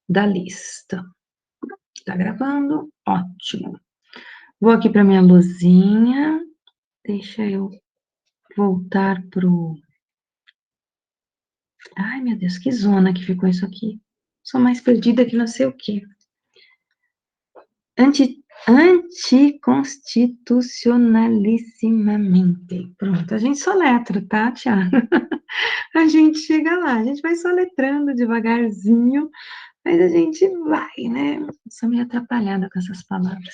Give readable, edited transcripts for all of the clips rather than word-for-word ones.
da lista. Tá gravando? Ótimo. Vou aqui para minha luzinha. Deixa eu voltar pro... Ai, meu Deus, que zona que ficou isso aqui. Sou mais perdida que não sei o quê. Anticonstitucionalissimamente. Pronto, a gente soletra, tá, Tiago? A gente chega lá, a gente vai soletrando devagarzinho, mas a gente vai, né? Sou meio atrapalhada com essas palavras.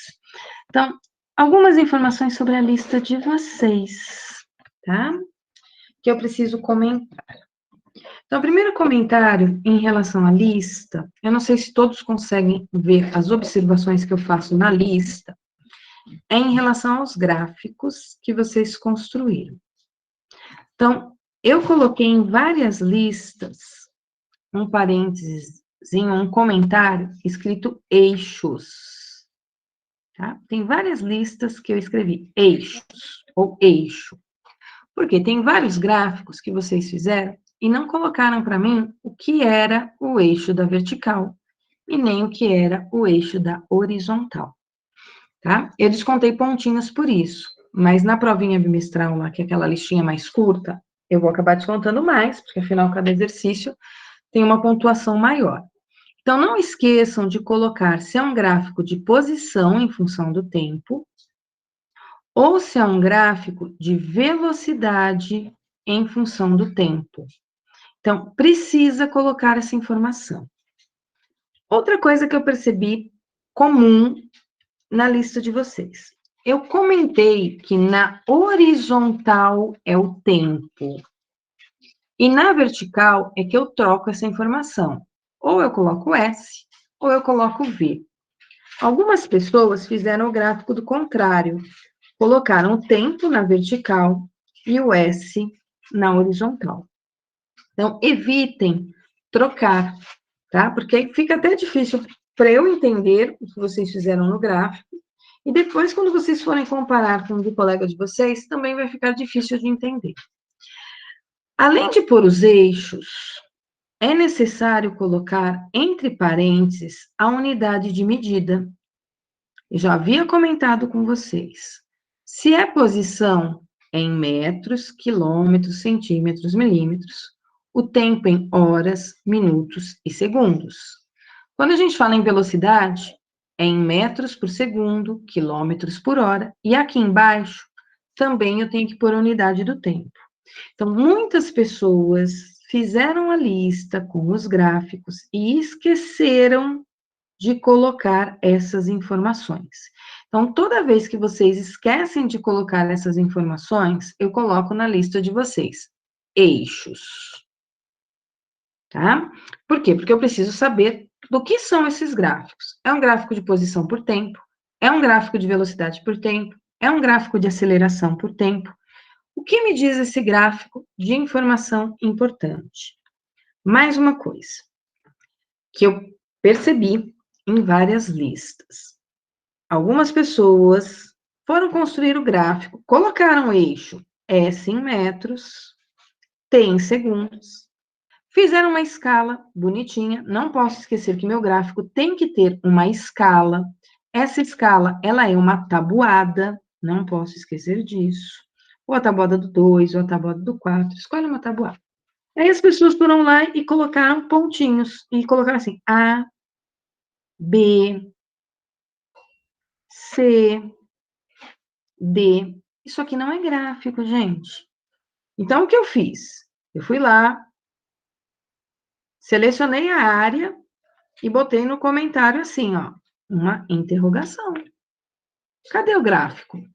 Então, algumas informações sobre a lista de vocês, tá? Que eu preciso comentar. Então, o primeiro comentário em relação à lista, eu não sei se todos conseguem ver as observações que eu faço na lista, é em relação aos gráficos que vocês construíram. Então, eu coloquei em várias listas, um parênteses, um comentário escrito eixos. Tá? Tem várias listas que eu escrevi eixos, ou eixo. Porque tem vários gráficos que vocês fizeram e não colocaram para mim o que era o eixo da vertical e nem o que era o eixo da horizontal. Tá? Eu descontei pontinhos por isso, mas na provinha bimestral lá, que é aquela listinha mais curta, eu vou acabar descontando mais, porque afinal cada exercício tem uma pontuação maior. Então, não esqueçam de colocar se é um gráfico de posição em função do tempo, ou se é um gráfico de velocidade em função do tempo. Então, precisa colocar essa informação. Outra coisa que eu percebi comum na lista de vocês. Eu comentei que na horizontal é o tempo. E na vertical é que eu troco essa informação. Ou eu coloco S, ou eu coloco V. Algumas pessoas fizeram o gráfico do contrário. Colocaram o tempo na vertical e o S na horizontal. Então, evitem trocar, tá? Porque aí fica até difícil para eu entender o que vocês fizeram no gráfico. E depois, quando vocês forem comparar com o do colega de vocês, também vai ficar difícil de entender. Além de pôr os eixos, é necessário colocar entre parênteses a unidade de medida. Eu já havia comentado com vocês. Se é posição em metros, quilômetros, centímetros, milímetros, o tempo em horas, minutos e segundos. Quando a gente fala em velocidade, é em metros por segundo, quilômetros por hora, e aqui embaixo também eu tenho que pôr a unidade do tempo. Então, muitas pessoas fizeram a lista com os gráficos e esqueceram de colocar essas informações. Então, toda vez que vocês esquecem de colocar essas informações, eu coloco na lista de vocês eixos. Tá? Por quê? Porque eu preciso saber do que são esses gráficos. É um gráfico de posição por tempo, é um gráfico de velocidade por tempo, é um gráfico de aceleração por tempo. O que me diz esse gráfico de informação importante? Mais uma coisa que eu percebi em várias listas. Algumas pessoas foram construir o gráfico, colocaram o eixo S em metros, T em segundos, fizeram uma escala bonitinha. Não posso esquecer que meu gráfico tem que ter uma escala. Essa escala, ela é uma tabuada, não posso esquecer disso. Ou a tabuada do 2, ou a tabuada do 4, escolhe uma tabuada. Aí as pessoas foram lá e colocaram pontinhos, e colocaram assim, A, B, C, D. Isso aqui não é gráfico, gente. Então, o que eu fiz? Eu fui lá, selecionei a área e botei no comentário assim, ó, uma interrogação. Cadê o gráfico?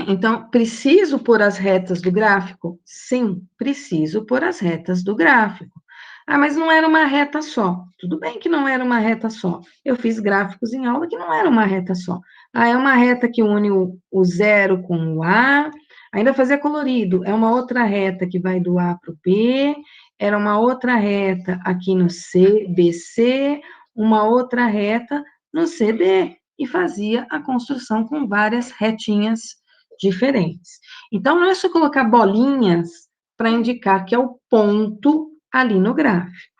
Então, preciso pôr as retas do gráfico? Sim, preciso pôr as retas do gráfico. Ah, mas não era uma reta só. Tudo bem que não era uma reta só. Eu fiz gráficos em aula que não era uma reta só. Ah, é uma reta que une o zero com o A, ainda fazia colorido. É uma outra reta que vai do A para o B, era uma outra reta aqui no C, BC, uma outra reta no CD. E fazia a construção com várias retinhas diferentes. Então, não é só colocar bolinhas para indicar que é o ponto ali no gráfico.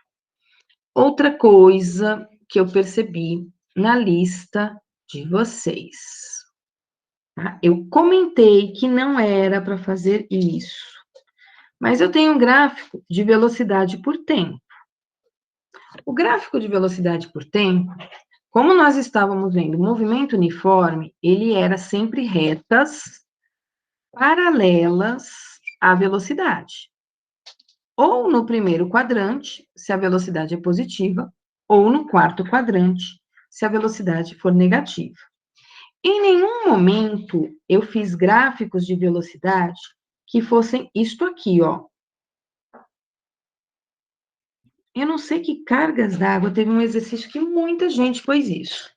Outra coisa que eu percebi na lista de vocês. Tá? Eu comentei que não era para fazer isso, mas eu tenho um gráfico de velocidade por tempo. O gráfico de velocidade por tempo, como nós estávamos vendo movimento uniforme, ele era sempre retas paralelas à velocidade. Ou no primeiro quadrante, se a velocidade é positiva, ou no quarto quadrante, se a velocidade for negativa. Em nenhum momento eu fiz gráficos de velocidade que fossem isto aqui, ó. Eu não sei que cargas d'água, teve um exercício que muita gente fez isso.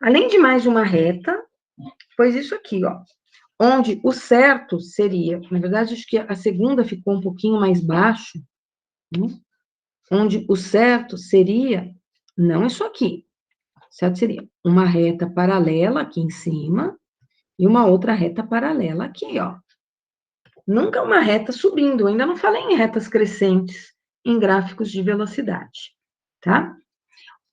Além de mais de uma reta, fez isso aqui, ó. Onde o certo seria, na verdade, acho que a segunda ficou um pouquinho mais baixo, né? Onde o certo seria, não isso aqui, certo seria uma reta paralela aqui em cima e uma outra reta paralela aqui, ó. Nunca uma reta subindo, ainda não falei em retas crescentes em gráficos de velocidade, tá?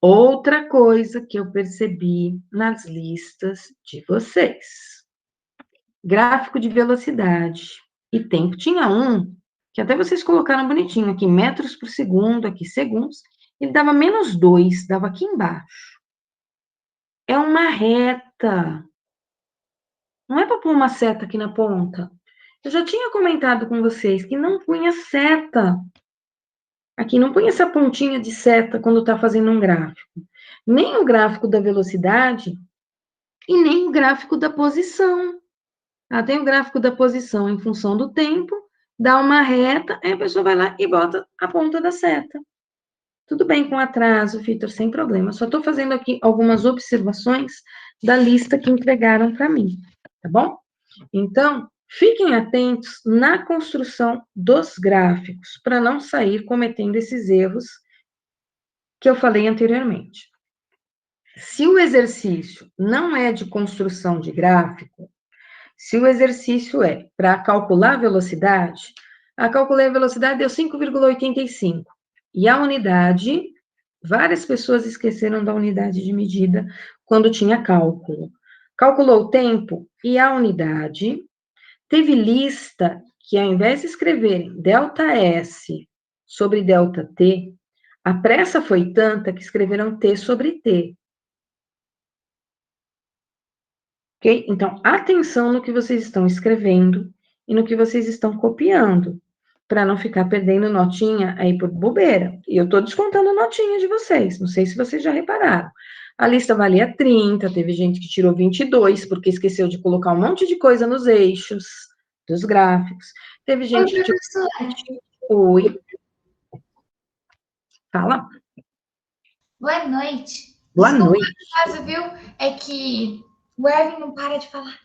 Outra coisa que eu percebi nas listas de vocês. Gráfico de velocidade e tempo. Tinha um que até vocês colocaram bonitinho aqui, metros por segundo, aqui segundos, ele dava -2, dava aqui embaixo. É uma reta. Não é para pôr uma seta aqui na ponta. Eu já tinha comentado com vocês que não punha seta. Aqui não punha essa pontinha de seta quando está fazendo um gráfico. Nem o gráfico da velocidade e nem o gráfico da posição. Tem o gráfico da posição em função do tempo, dá uma reta, aí a pessoa vai lá e bota a ponta da seta. Tudo bem com atraso, Vitor, sem problema. Só estou fazendo aqui algumas observações da lista que entregaram para mim, tá bom? Então, fiquem atentos na construção dos gráficos, para não sair cometendo esses erros que eu falei anteriormente. Se o exercício não é de construção de gráfico, se o exercício é para calcular a velocidade, calculei a velocidade deu 5,85. E a unidade, várias pessoas esqueceram da unidade de medida quando tinha cálculo. Calculou o tempo e a unidade. Teve lista que, ao invés de escreverem ΔS sobre ΔT, a pressa foi tanta que escreveram T sobre T. Ok? Então, atenção no que vocês estão escrevendo e no que vocês estão copiando, para não ficar perdendo notinha aí por bobeira. E eu estou descontando notinha de vocês, não sei se vocês já repararam. A lista valia 30, teve gente que tirou 22, porque esqueceu de colocar um monte de coisa nos eixos dos gráficos. Teve gente que tirou 28. Fala. Boa noite. Boa Desculpa noite. o atraso, viu? É que o Erwin não para de falar.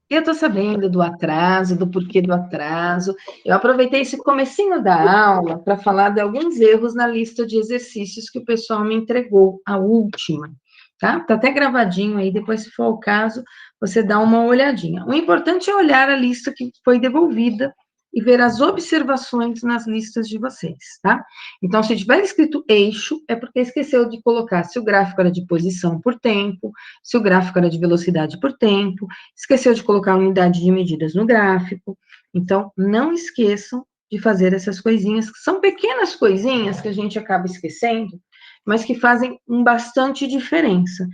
Eu estou sabendo do atraso, do porquê do atraso. Eu aproveitei esse comecinho da aula para falar de alguns erros na lista de exercícios que o pessoal me entregou, a última, tá? Tá até gravadinho aí, depois, se for o caso, você dá uma olhadinha. O importante é olhar a lista que foi devolvida e ver as observações nas listas de vocês, tá? Então, se tiver escrito eixo, é porque esqueceu de colocar se o gráfico era de posição por tempo, se o gráfico era de velocidade por tempo, esqueceu de colocar a unidade de medidas no gráfico. Então, não esqueçam de fazer essas coisinhas, que são pequenas coisinhas que a gente acaba esquecendo, mas que fazem bastante diferença.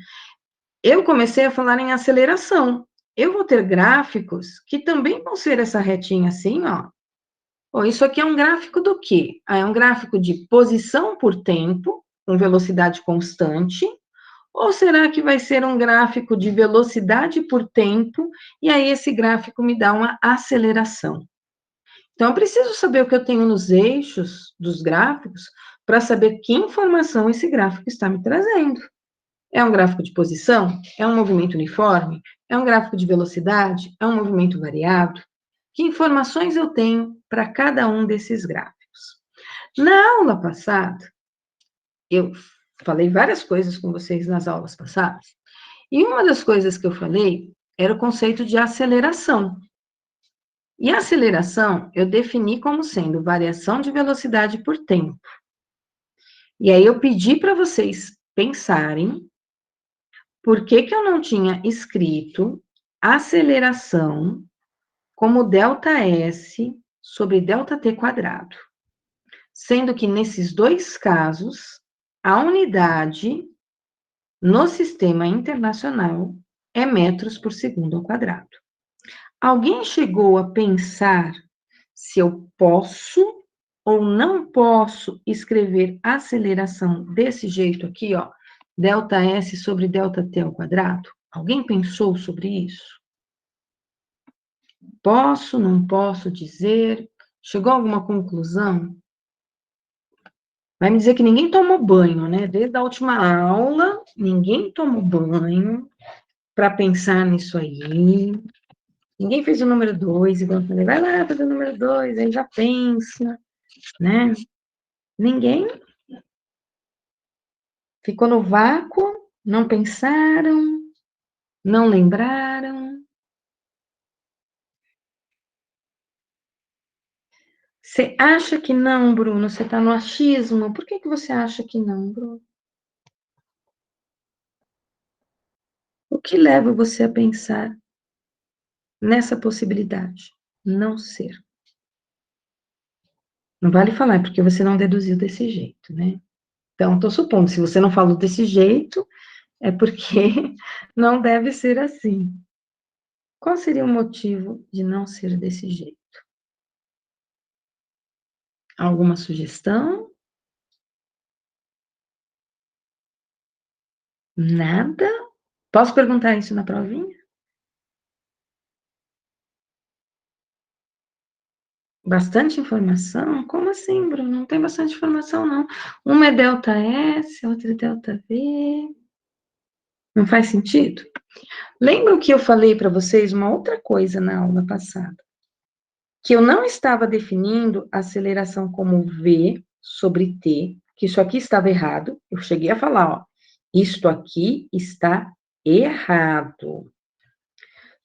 Eu comecei a falar em aceleração. Eu vou ter gráficos que também vão ser essa retinha assim, ó. Bom, isso aqui é um gráfico do quê? É um gráfico de posição por tempo, com velocidade constante, ou será que vai ser um gráfico de velocidade por tempo, e aí esse gráfico me dá uma aceleração? Então, eu preciso saber o que eu tenho nos eixos dos gráficos para saber que informação esse gráfico está me trazendo. É um gráfico de posição? É um movimento uniforme? É um gráfico de velocidade? É um movimento variado? Que informações eu tenho para cada um desses gráficos? Na aula passada, eu falei várias coisas com vocês nas aulas passadas, e uma das coisas que eu falei era o conceito de aceleração. E a aceleração eu defini como sendo variação de velocidade por tempo. E aí eu pedi para vocês pensarem por que que eu não tinha escrito aceleração como ΔS sobre ΔT quadrado. Sendo que nesses dois casos, a unidade no sistema internacional é metros por segundo ao quadrado. Alguém chegou a pensar se eu posso ou não posso escrever aceleração desse jeito aqui, ó, ΔS sobre ΔT ao quadrado? Alguém pensou sobre isso? Posso, não posso dizer? Chegou a alguma conclusão? Vai me dizer que ninguém tomou banho, né? Desde a última aula, ninguém tomou banho para pensar nisso aí. Ninguém fez o número 2, igual eu falei, vai lá fazer o número 2, aí já pensa, né? Ninguém ficou no vácuo, não pensaram, não lembraram. Você acha que não, Bruno? Você está no achismo? Por que que você acha que não, Bruno? O que leva você a pensar nessa possibilidade? Não ser. Não vale falar, porque você não deduziu desse jeito, né? Então, estou supondo, se você não falou desse jeito, é porque não deve ser assim. Qual seria o motivo de não ser desse jeito? Alguma sugestão? Nada? Posso perguntar isso na provinha? Bastante informação? Como assim, Bruno? Não tem bastante informação, não. Uma é delta S, outra é delta V. Não faz sentido? Lembram que eu falei para vocês uma outra coisa na aula passada? Que eu não estava definindo a aceleração como V sobre T, que isso aqui estava errado. Eu cheguei a falar, ó, isto aqui está errado.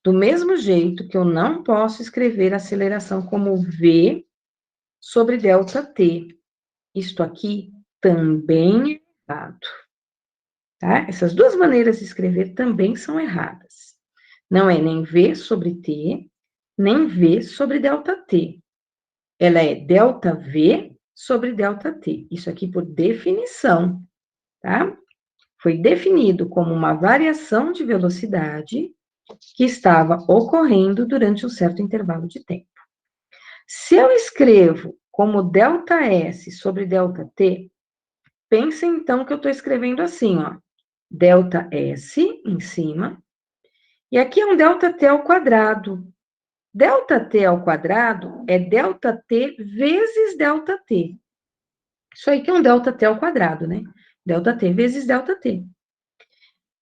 Do mesmo jeito que eu não posso escrever a aceleração como V sobre ΔT. Isto aqui também é errado. Tá? Essas duas maneiras de escrever também são erradas. Não é nem V sobre T, nem V sobre ΔT. Ela é ΔV sobre ΔT. Isso aqui por definição, tá? Foi definido como uma variação de velocidade que estava ocorrendo durante um certo intervalo de tempo. Se eu escrevo como ΔS sobre ΔT, pensa então que eu estou escrevendo assim, ó, ΔS em cima, e aqui é um ΔT ao quadrado. ΔT ao quadrado é ΔT vezes ΔT. Isso aí que é um ΔT ao quadrado, né? ΔT vezes ΔT.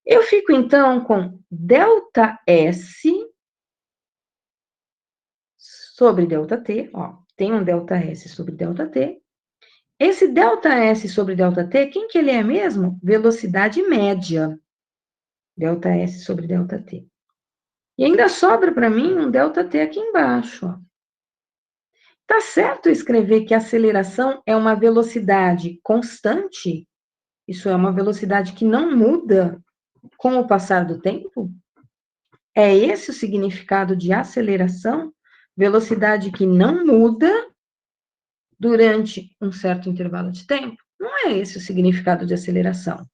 Eu fico, então, com ΔS sobre ΔT, ó, tem um ΔS sobre ΔT. Esse ΔS sobre ΔT, quem que ele é mesmo? Velocidade média. ΔS sobre ΔT. E ainda sobra para mim um ΔT aqui embaixo, ó. Tá certo escrever que a aceleração é uma velocidade constante? Isso é uma velocidade que não muda com o passar do tempo? É esse o significado de aceleração? Velocidade que não muda durante um certo intervalo de tempo? Não é esse o significado de aceleração.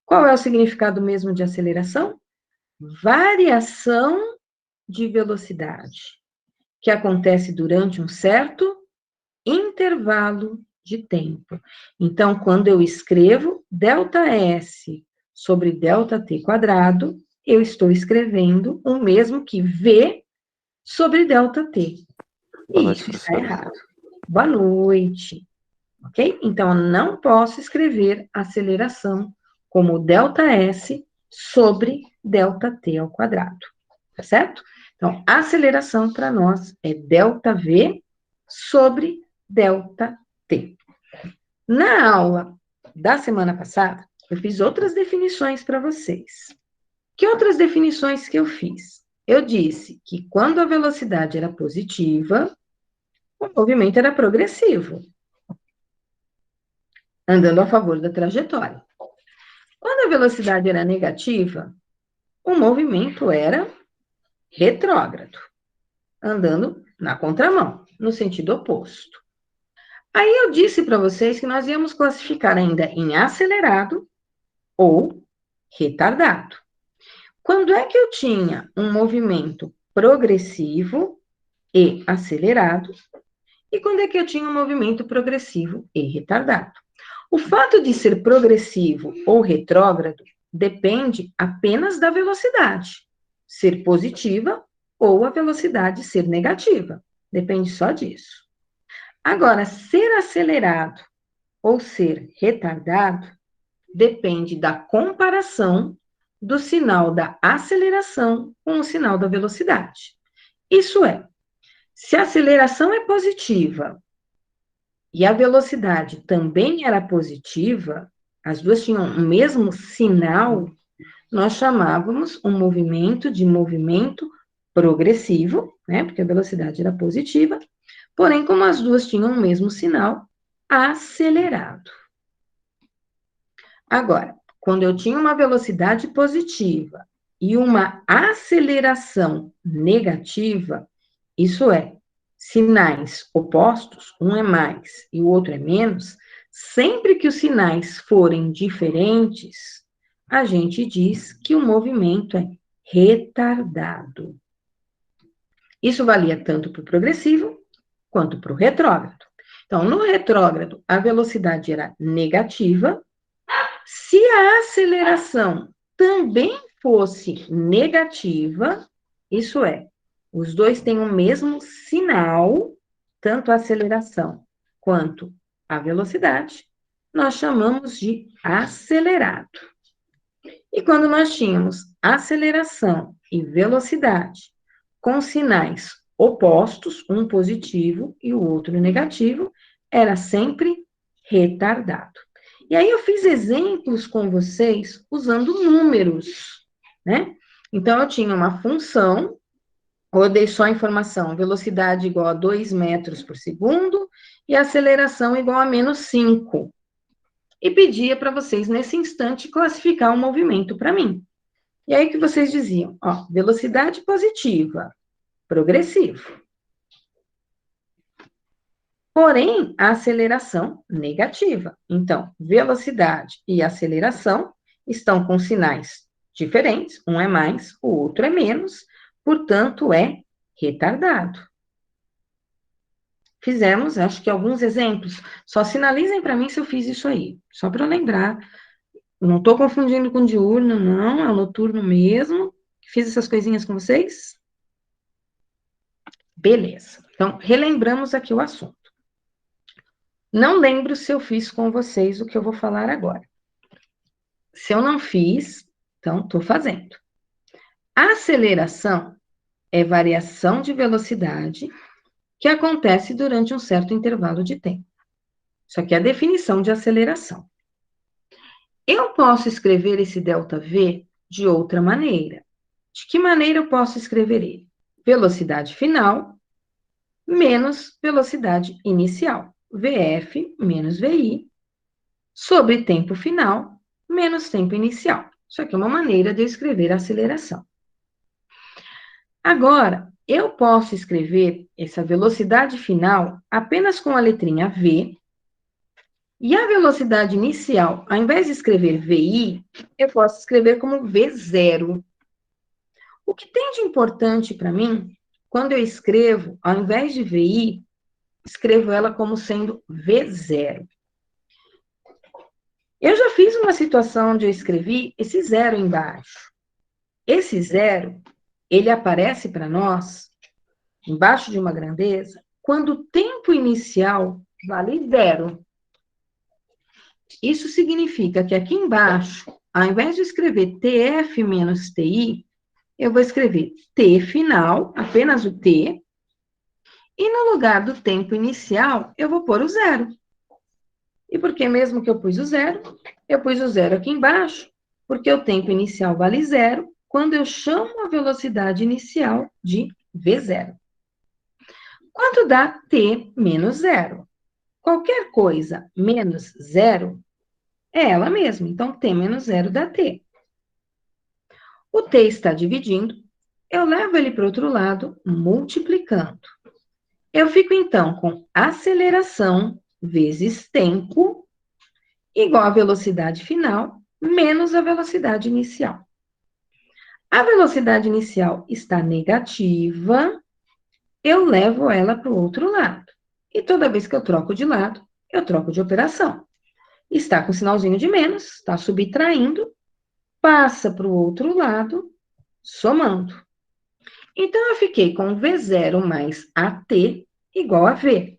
Qual é o significado mesmo de aceleração? Variação de velocidade, que acontece durante um certo intervalo de tempo. Então, quando eu escrevo ΔS sobre ΔT quadrado, eu estou escrevendo o mesmo que V sobre ΔT. Boa E noite, isso está professora. errado. Boa noite. Ok? Então, eu não posso escrever aceleração como ΔS sobre ΔT ao quadrado. Tá certo? Então, aceleração para nós é ΔV sobre ΔT. Na aula da semana passada, eu fiz outras definições para vocês. Que outras definições que eu fiz? Eu disse que quando a velocidade era positiva, o movimento era progressivo. andando a favor da trajetória. Quando a velocidade era negativa, o movimento era retrógrado, andando na contramão, no sentido oposto. Aí eu disse para vocês que nós íamos classificar ainda em acelerado ou retardado. Quando é que eu tinha um movimento progressivo e acelerado? E quando é que eu tinha um movimento progressivo e retardado? O fato de ser progressivo ou retrógrado depende apenas da velocidade, ser positiva ou a velocidade ser negativa. Depende só disso. Agora, ser acelerado ou ser retardado depende da comparação do sinal da aceleração com o sinal da velocidade. Isso é, se a aceleração é positiva e a velocidade também era positiva, as duas tinham o mesmo sinal, nós chamávamos um movimento de movimento progressivo, né? Porque a velocidade era positiva, porém, como as duas tinham o mesmo sinal, acelerado. Agora, quando eu tinha uma velocidade positiva e uma aceleração negativa, isso é, sinais opostos, um é mais e o outro é menos, sempre que os sinais forem diferentes, a gente diz que o movimento é retardado. Isso valia tanto para o progressivo quanto para o retrógrado. Então, no retrógrado, a velocidade era negativa. Se a aceleração também fosse negativa, isso é, os dois têm o mesmo sinal, tanto a aceleração quanto a velocidade, nós chamamos de acelerado. E quando nós tínhamos aceleração e velocidade com sinais opostos, um positivo e o outro negativo, era sempre retardado. E aí eu fiz exemplos com vocês usando números, né? Então, eu tinha uma função, ou eu dei só a informação, velocidade igual a 2 metros por segundo e aceleração igual a menos 5. E pedia para vocês, nesse instante, classificar o movimento para mim. E aí, o que vocês diziam? Ó, velocidade positiva, progressivo. Porém, a aceleração negativa. Então, velocidade e aceleração estão com sinais diferentes, um é mais, o outro é menos, portanto, é retardado. Fizemos, acho que alguns exemplos. Só sinalizem para mim se eu fiz isso aí, só para eu lembrar. Não estou confundindo com diurno, não, é o noturno mesmo. Fiz essas coisinhas com vocês? Beleza. Então, relembramos aqui o assunto. Não lembro se eu fiz com vocês o que eu vou falar agora. Se eu não fiz, então estou fazendo. A aceleração é variação de velocidade que acontece durante um certo intervalo de tempo. Isso aqui é a definição de aceleração. Eu posso escrever esse ΔV de outra maneira. De que maneira eu posso escrever ele? Velocidade final menos velocidade inicial. VF menos VI sobre tempo final menos tempo inicial. Isso aqui é uma maneira de eu escrever a aceleração. Agora, eu posso escrever essa velocidade final apenas com a letrinha V, e a velocidade inicial, ao invés de escrever VI, eu posso escrever como V0. O que tem de importante para mim, quando eu escrevo, ao invés de VI, escrevo ela como sendo V0. Eu já fiz uma situação onde eu escrevi esse zero embaixo. Esse zero, ele aparece para nós, embaixo de uma grandeza, quando o tempo inicial vale zero. Isso significa que aqui embaixo, ao invés de escrever TF menos TI, eu vou escrever T final, apenas o T, e no lugar do tempo inicial, eu vou pôr o zero. E por que mesmo que eu pus o zero? Eu pus o zero aqui embaixo, porque o tempo inicial vale zero, quando eu chamo a velocidade inicial de V0. Quanto dá T menos zero? qualquer coisa menos zero é ela mesma. Então, t menos zero dá t. O t está dividindo, eu levo ele para o outro lado, multiplicando. Eu fico, então, com aceleração vezes tempo igual a velocidade final menos a velocidade inicial. A velocidade inicial está negativa, eu levo ela para o outro lado. E toda vez que eu troco de lado, eu troco de operação. Está com sinalzinho de menos, está subtraindo, passa para o outro lado, somando. Então, eu fiquei com V0 mais AT igual a V.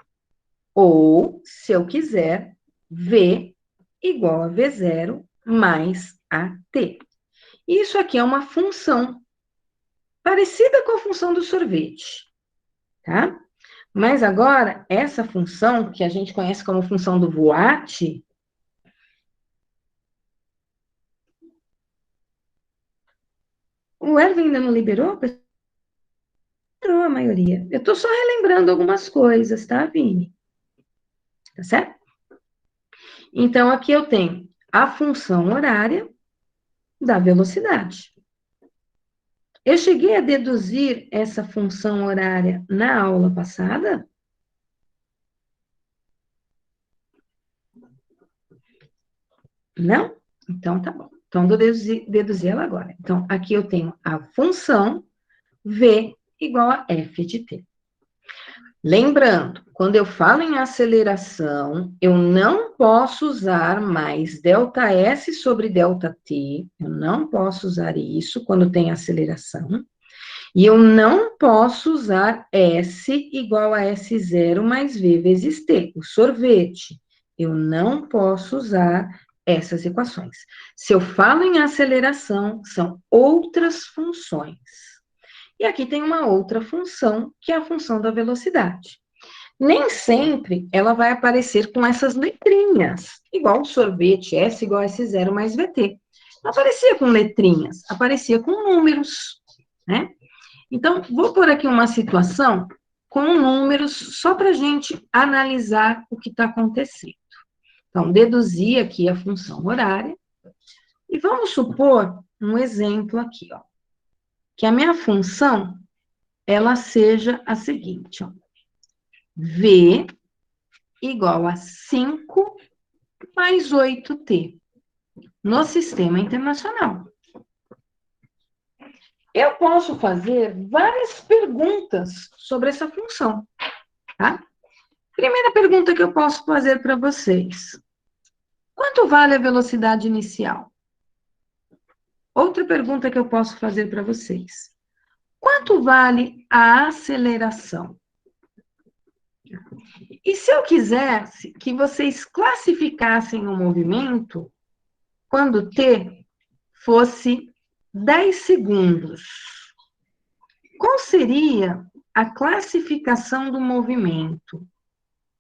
Ou, se eu quiser, V igual a V0 mais AT. Isso aqui é uma função parecida com a função do sorvete, tá? Mas agora, essa função, que a gente conhece como função do Voat, o Erwin ainda não liberou? Liberou a maioria. Eu estou só relembrando algumas coisas, tá, Vini? Tá certo? Então, aqui eu tenho a função horária da velocidade. Eu cheguei a deduzir essa função horária na aula passada? Não? Então, tá bom. Então, vou deduzir ela agora. Então, aqui eu tenho a função V igual a F de T. Lembrando, quando eu falo em aceleração, eu não posso usar mais ΔS sobre ΔT, eu não posso usar isso quando tem aceleração, e eu não posso usar S igual a S0 mais V vezes T, o sorvete. Eu não posso usar essas equações. Se eu falo em aceleração, são outras funções. E aqui tem uma outra função, que é a função da velocidade. Nem sempre ela vai aparecer com essas letrinhas, igual o sorvete, S igual a S0 mais VT. Não aparecia com letrinhas, aparecia com números, né? Então, vou pôr aqui uma situação com números, só para a gente analisar o que está acontecendo. Então, deduzir aqui a função horária, e vamos supor um exemplo aqui, ó, que a minha função, ela seja a seguinte, ó, V igual a 5 mais 8t no sistema internacional. Eu posso fazer várias perguntas sobre essa função, tá? Primeira pergunta que eu posso fazer para vocês. Quanto vale a velocidade inicial? Outra pergunta que eu posso fazer para vocês. Quanto vale a aceleração? E se eu quisesse que vocês classificassem o movimento quando t fosse 10 segundos, qual seria a classificação do movimento?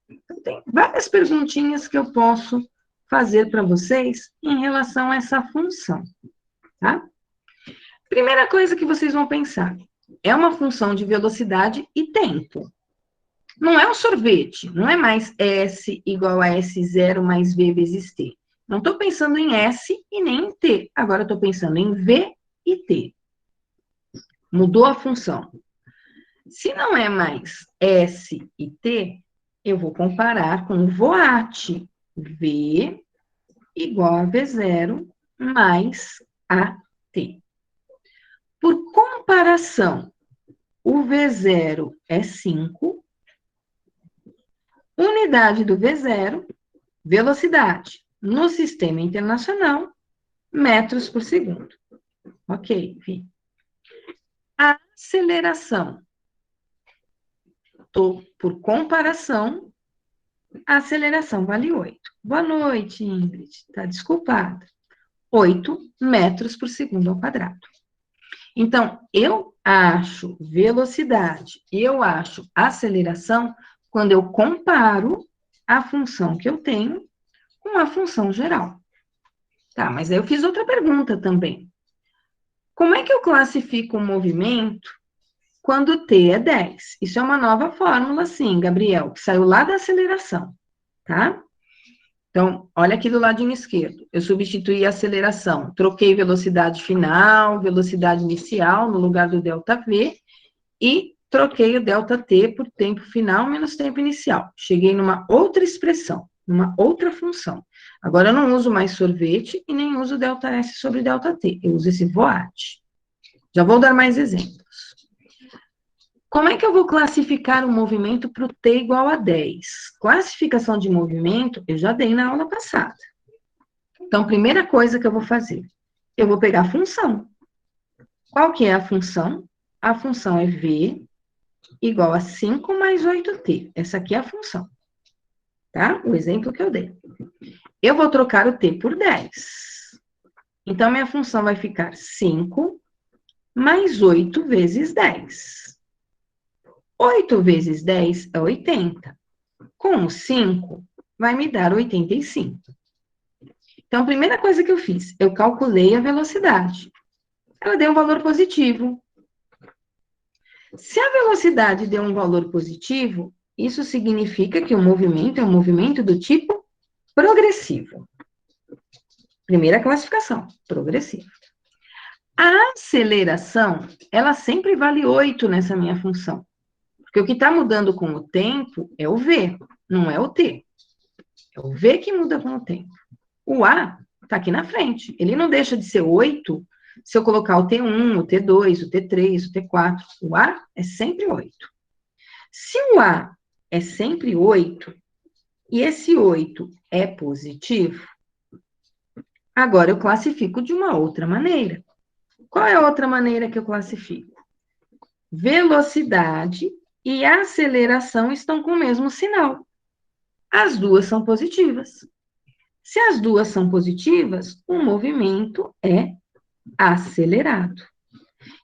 Então, tem várias perguntinhas que eu posso fazer para vocês em relação a essa função, tá? Primeira coisa que vocês vão pensar, é uma função de velocidade e tempo. Não é um sorvete, não é mais S igual a S0 mais V vezes T. Não estou pensando em S e nem em T. Agora estou pensando em V e T. Mudou a função. Se não é mais S e T, eu vou comparar com o Voat. V igual a V0 mais AT. Por comparação, o V0 é 5, unidade do V0, velocidade no sistema internacional, metros por segundo. Ok, Vi. A aceleração. Por comparação, a aceleração vale 8. Boa noite, Ingrid. Está desculpada. 8 metros por segundo ao quadrado. Então, eu acho velocidade, eu acho aceleração quando eu comparo a função que eu tenho com a função geral. Tá, mas aí eu fiz outra pergunta também. Como é que eu classifico o movimento quando t é 10? Isso é uma nova fórmula, sim, Gabriel, que saiu lá da aceleração. tá? Então, olha aqui do ladinho esquerdo. Eu substituí a aceleração. Troquei velocidade final, velocidade inicial, no lugar do ΔV, e troquei o ΔT por tempo final menos tempo inicial. Cheguei numa outra expressão, numa outra função. Agora, eu não uso mais sorvete e nem uso ΔS sobre ΔT. Eu uso esse voate. Já vou dar mais exemplos. Como é que eu vou classificar o movimento para o t igual a 10? Classificação de movimento, eu já dei na aula passada. Então, primeira coisa que eu vou fazer, eu vou pegar a função. Qual que é a função? A função é v igual a 5 mais 8t. Essa aqui é a função. Tá? O exemplo que eu dei. Eu vou trocar o t por 10. Então, minha função vai ficar 5 mais 8 vezes 10. 8 vezes 10 é 80. Com o 5, vai me dar 85. Então, a primeira coisa que eu fiz, eu calculei a velocidade. Ela deu um valor positivo. Se a velocidade deu um valor positivo, isso significa que o movimento é um movimento do tipo progressivo. Primeira classificação, progressivo. A aceleração, ela sempre vale 8 nessa minha função. Porque o que está mudando com o tempo é o v, não é o t. É o v que muda com o tempo. O a está aqui na frente. Ele não deixa de ser 8 se eu colocar o T1, o T2, o T3, o T4. O a é sempre 8. Se o a é sempre 8, e esse 8 é positivo, agora eu classifico de uma outra maneira. Qual é a outra maneira que eu classifico? Velocidade e aceleração estão com o mesmo sinal. As duas são positivas. Se as duas são positivas, o movimento é acelerado.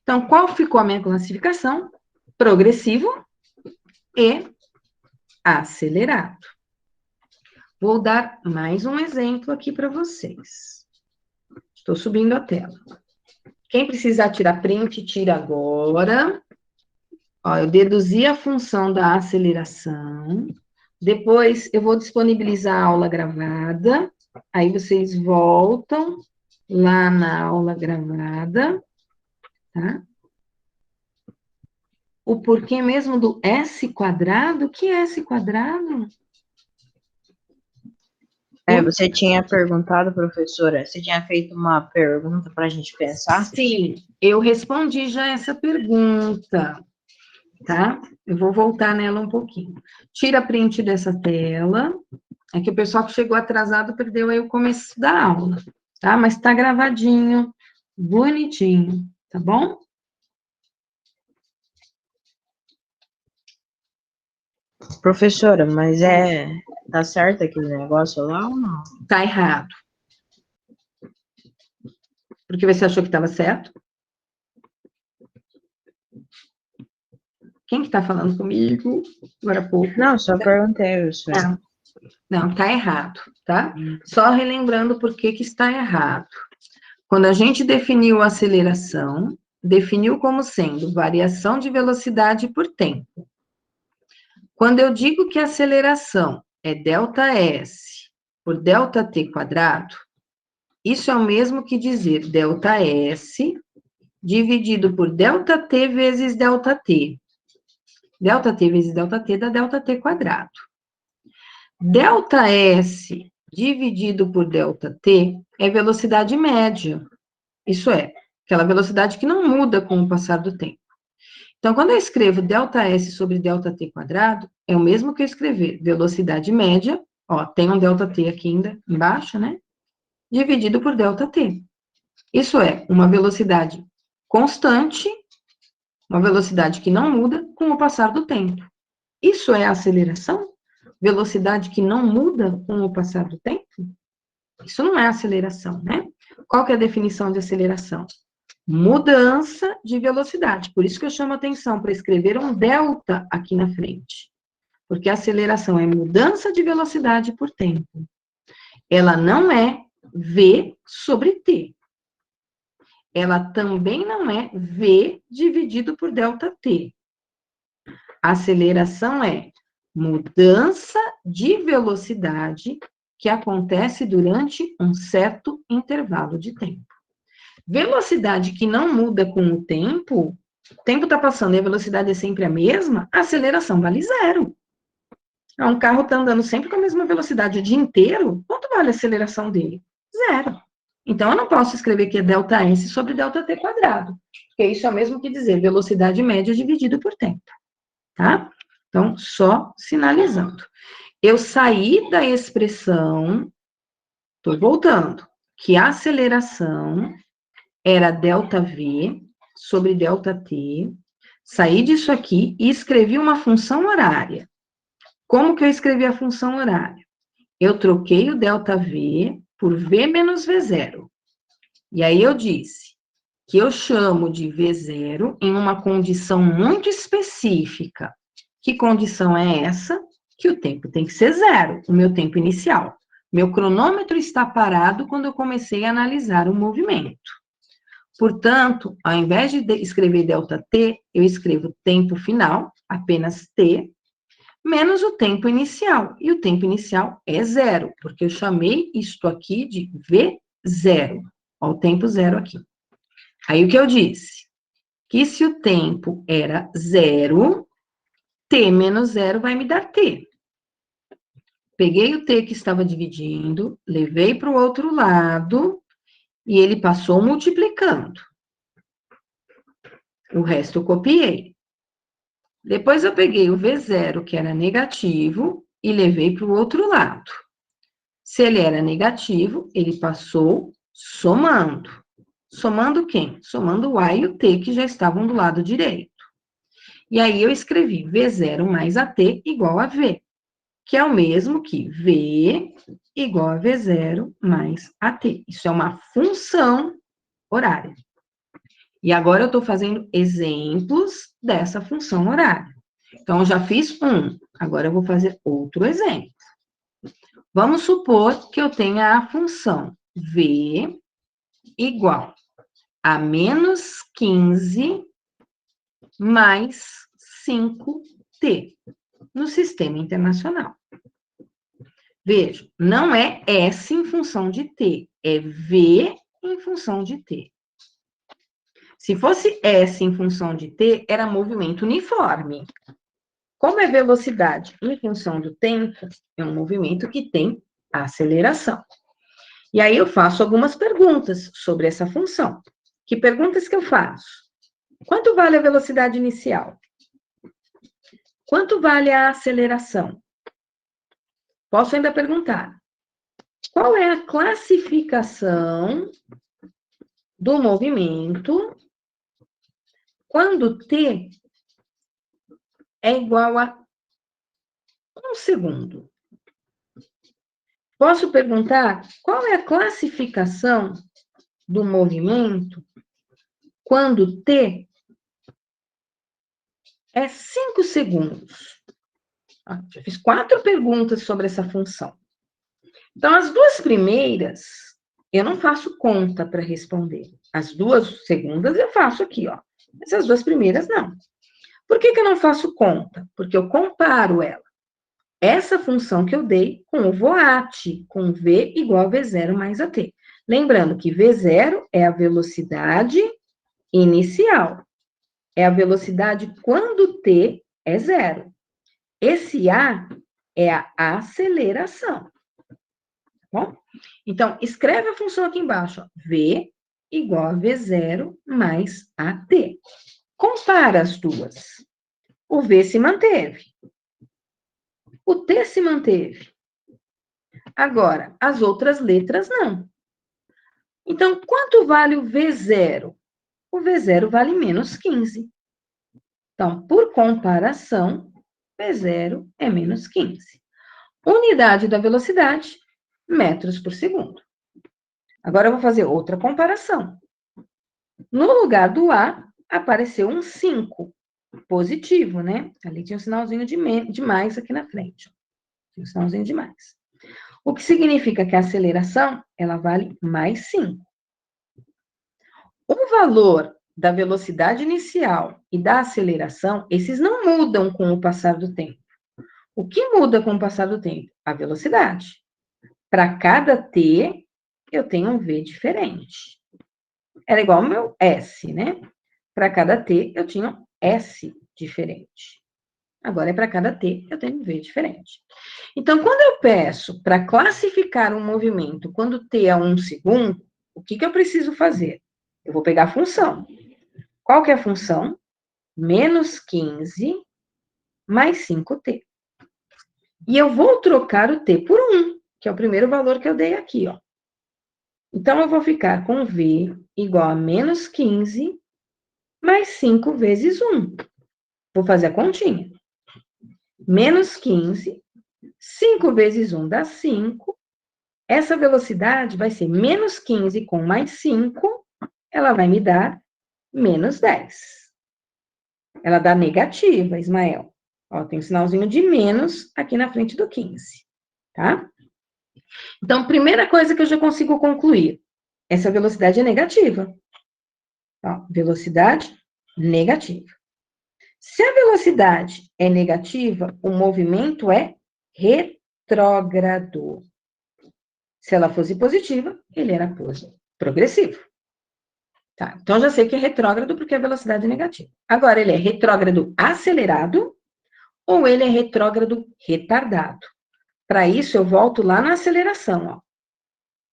Então, qual ficou a minha classificação? Progressivo e acelerado. Vou dar mais um exemplo aqui para vocês. Estou subindo a tela. Quem precisar tirar print, tira agora. Ó, eu deduzi a função da aceleração. Depois, eu vou disponibilizar a aula gravada. Aí, vocês voltam lá na aula gravada, tá? O porquê mesmo do S quadrado? O que é S quadrado? Você tinha perguntado, professora, você tinha feito uma pergunta para a gente pensar? Sim, eu respondi já essa pergunta, tá? Eu vou voltar nela um pouquinho. Tira print dessa tela. É que o pessoal que chegou atrasado perdeu aí o começo da aula, tá? Mas tá gravadinho, bonitinho, tá bom? Professora, mas tá certo aquele negócio lá ou não? Tá errado. Porque você achou que estava certo? Quem que tá falando comigo agora há pouco? Não, só perguntei isso. Não, tá errado, tá? Só relembrando por que que está errado. Quando a gente definiu a aceleração, definiu como sendo variação de velocidade por tempo. Quando eu digo que a aceleração é ΔS por ΔT quadrado, isso é o mesmo que dizer ΔS dividido por ΔT vezes ΔT. ΔT vezes ΔT dá ΔT quadrado. ΔS dividido por ΔT é velocidade média. Isso é, aquela velocidade que não muda com o passar do tempo. Então, quando eu escrevo ΔS sobre ΔT quadrado, é o mesmo que eu escrever velocidade média, ó, tem um ΔT aqui ainda embaixo, né? Dividido por ΔT. Isso é uma velocidade constante, uma velocidade que não muda com o passar do tempo. Isso é aceleração? Velocidade que não muda com o passar do tempo? Isso não é aceleração, né? Qual que é a definição de aceleração? Mudança de velocidade. Por isso que eu chamo a atenção para escrever um delta aqui na frente. Porque a aceleração é mudança de velocidade por tempo. Ela não é V sobre T. Ela também não é V dividido por ΔT. A aceleração é Mudança de velocidade que acontece durante um certo intervalo de tempo. Velocidade que não muda com o tempo está passando e a velocidade é sempre a mesma, a aceleração vale zero. Um carro está andando sempre com a mesma velocidade o dia inteiro, quanto vale a aceleração dele? Zero. Então, eu não posso escrever que é ΔS sobre ΔT quadrado, porque isso é o mesmo que dizer velocidade média dividido por tempo, tá? Então, só sinalizando. Eu saí da expressão, estou voltando, que a aceleração era ΔV sobre ΔT, saí disso aqui e escrevi uma função horária. Como que eu escrevi a função horária? Eu troquei o ΔV por V menos V0. E aí eu disse que eu chamo de V0 em uma condição muito específica. Que condição é essa? Que o tempo tem que ser zero, o meu tempo inicial. Meu cronômetro está parado quando eu comecei a analisar o movimento. Portanto, ao invés de escrever ΔT, eu escrevo tempo final, apenas T, menos o tempo inicial. E o tempo inicial é zero, porque eu chamei isto aqui de V0. Ó, o tempo zero aqui. Aí o que eu disse? Que se o tempo era zero, T menos zero vai me dar T. Peguei o T que estava dividindo, levei para o outro lado, e ele passou multiplicando. O resto eu copiei. Depois eu peguei o V0, que era negativo, e levei para o outro lado. Se ele era negativo, ele passou somando. Somando quem? Somando o A e o T, que já estavam do lado direito. E aí eu escrevi V0 mais AT igual a V, que é o mesmo que V igual a V0 mais AT. Isso é uma função horária. E agora eu estou fazendo exemplos dessa função horária. Então, eu já fiz um, agora eu vou fazer outro exemplo. Vamos supor que eu tenha a função V igual a menos 15 mais 5T no sistema internacional. Veja, não é S em função de T, é V em função de T. Se fosse S em função de T, era movimento uniforme. Como é velocidade em função do tempo, é um movimento que tem aceleração. E aí eu faço algumas perguntas sobre essa função. Que perguntas que eu faço? Quanto vale a velocidade inicial? Quanto vale a aceleração? Posso ainda perguntar, qual é a classificação do movimento quando T é igual a 1 segundo? Posso perguntar qual é a classificação do movimento quando T é 5 segundos? Já fiz 4 perguntas sobre essa função. Então, as duas primeiras, eu não faço conta para responder. As duas segundas eu faço aqui, ó. Essas duas primeiras, não. Por que eu não faço conta? Porque eu comparo ela. Essa função que eu dei com o VOAT, com V igual a V0 mais AT. Lembrando que V0 é a velocidade inicial. É a velocidade quando T é zero. Esse A é a aceleração. Bom? Então, escreve a função aqui embaixo. Ó. V igual a V0 mais AT. Compara as duas. O V se manteve. O T se manteve. Agora, as outras letras não. Então, quanto vale o V0? O V0 vale menos 15. Então, por comparação, V0 é menos 15. Unidade da velocidade, metros por segundo. Agora, eu vou fazer outra comparação. No lugar do A, apareceu um 5, positivo, né? Ali tinha um sinalzinho de mais aqui na frente. Tinha um sinalzinho de mais. O que significa que a aceleração, ela vale mais 5. O valor da velocidade inicial e da aceleração, esses não mudam com o passar do tempo. O que muda com o passar do tempo? A velocidade. Para cada t, eu tenho um v diferente. Era igual ao meu s, né? Para cada t, eu tinha um s diferente. Agora, para cada t, eu tenho um v diferente. Então, quando eu peço para classificar um movimento quando t é 1 segundo, o que eu preciso fazer? Eu vou pegar a função. Qual que é a função? Menos 15 mais 5t. E eu vou trocar o t por 1, que é o primeiro valor que eu dei aqui, ó. Então, eu vou ficar com v igual a menos 15 mais 5 vezes 1. Vou fazer a continha. Menos 15, 5 vezes 1 dá 5. Essa velocidade vai ser menos 15 com mais 5, ela vai me dar menos 10. Ela dá negativa, Ismael. Ó, tem um sinalzinho de menos aqui na frente do 15, tá? Então, primeira coisa que eu já consigo concluir, essa velocidade é negativa. Ó, velocidade negativa. Se a velocidade é negativa, o movimento é retrógrado. Se ela fosse positiva, ele era progressivo. Tá, então, já sei que é retrógrado porque a velocidade é negativa. Agora, ele é retrógrado acelerado ou ele é retrógrado retardado? Para isso, eu volto lá na aceleração. Ó.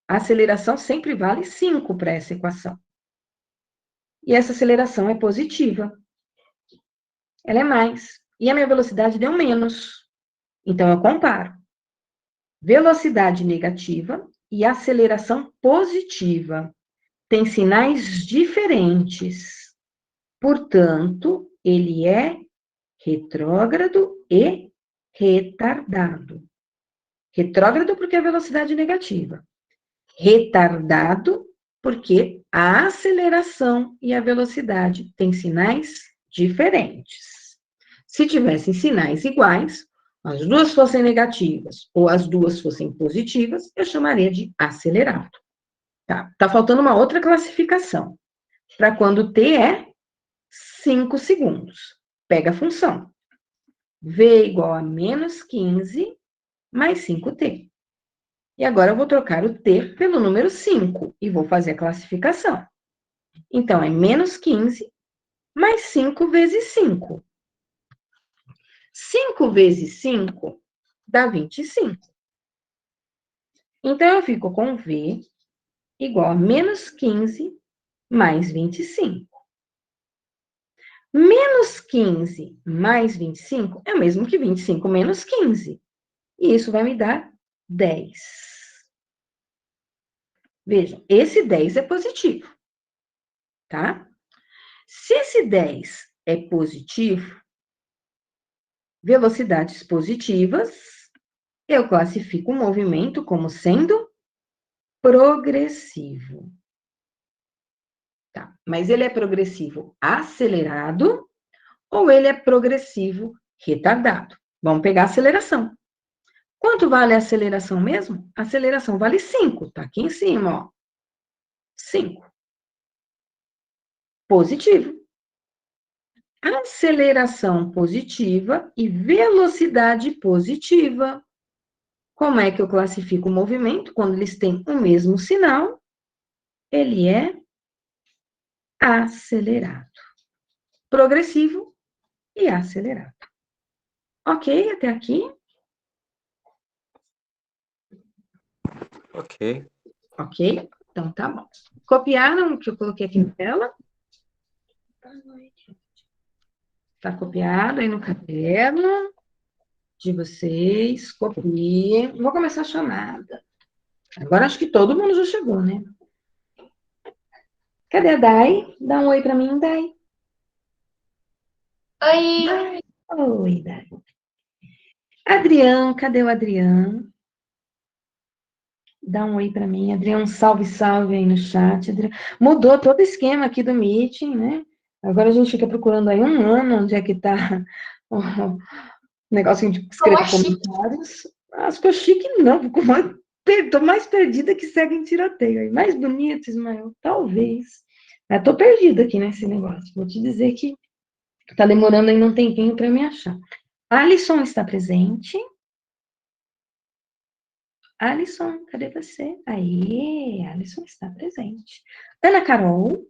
A aceleração sempre vale 5 para essa equação. E essa aceleração é positiva. Ela é mais. E a minha velocidade deu menos. Então, eu comparo. Velocidade negativa e aceleração positiva. Tem sinais diferentes. Portanto, ele é retrógrado e retardado. Retrógrado porque a velocidade é negativa. Retardado porque a aceleração e a velocidade têm sinais diferentes. Se tivessem sinais iguais, as duas fossem negativas ou as duas fossem positivas, eu chamaria de acelerado. Tá faltando uma outra classificação. Para quando t é 5 segundos. Pega a função. V igual a menos 15 mais 5t. E agora eu vou trocar o t pelo número 5 e vou fazer a classificação. Então, é menos 15 mais 5 vezes 5. 5 vezes 5 dá 25. Então, eu fico com v igual a menos 15 mais 25. Menos 15 mais 25 é o mesmo que 25 menos 15. E isso vai me dar 10. Vejam, esse 10 é positivo, tá? Se esse 10 é positivo, velocidades positivas, eu classifico o movimento como sendo progressivo. Tá, mas ele é progressivo acelerado ou ele é progressivo retardado? Vamos pegar a aceleração. Quanto vale a aceleração mesmo? A aceleração vale 5, tá aqui em cima, ó. 5. Positivo. Aceleração positiva e velocidade positiva. Como é que eu classifico o movimento? Quando eles têm o mesmo sinal, ele é acelerado. Progressivo e acelerado. Ok, até aqui? Ok. Ok, então tá bom. Copiaram o que eu coloquei aqui na tela? Tá copiado aí no caderno de vocês. Copiem. Vou começar a chamada. Agora acho que todo mundo já chegou, né? Cadê a Dai? Dá um oi pra mim, Dai. Oi! Oi, Dai. Adriano, cadê o Adriano? Dá um oi para mim, Adriano. Salve, salve aí no chat. Adriano. Mudou todo o esquema aqui do meeting, né? Agora a gente fica procurando aí um ano onde é que tá o negocinho de escrever comentários. Ah, ficou chique, não. Tô mais perdida que cega em tiroteio. Aí. Mais bonito, Ismael? Talvez. Mas tô perdida aqui nesse negócio. Vou te dizer que tá demorando ainda um tempinho para me achar. Alisson está presente? Alisson, cadê você? Aí, Alisson está presente. Ana Carol.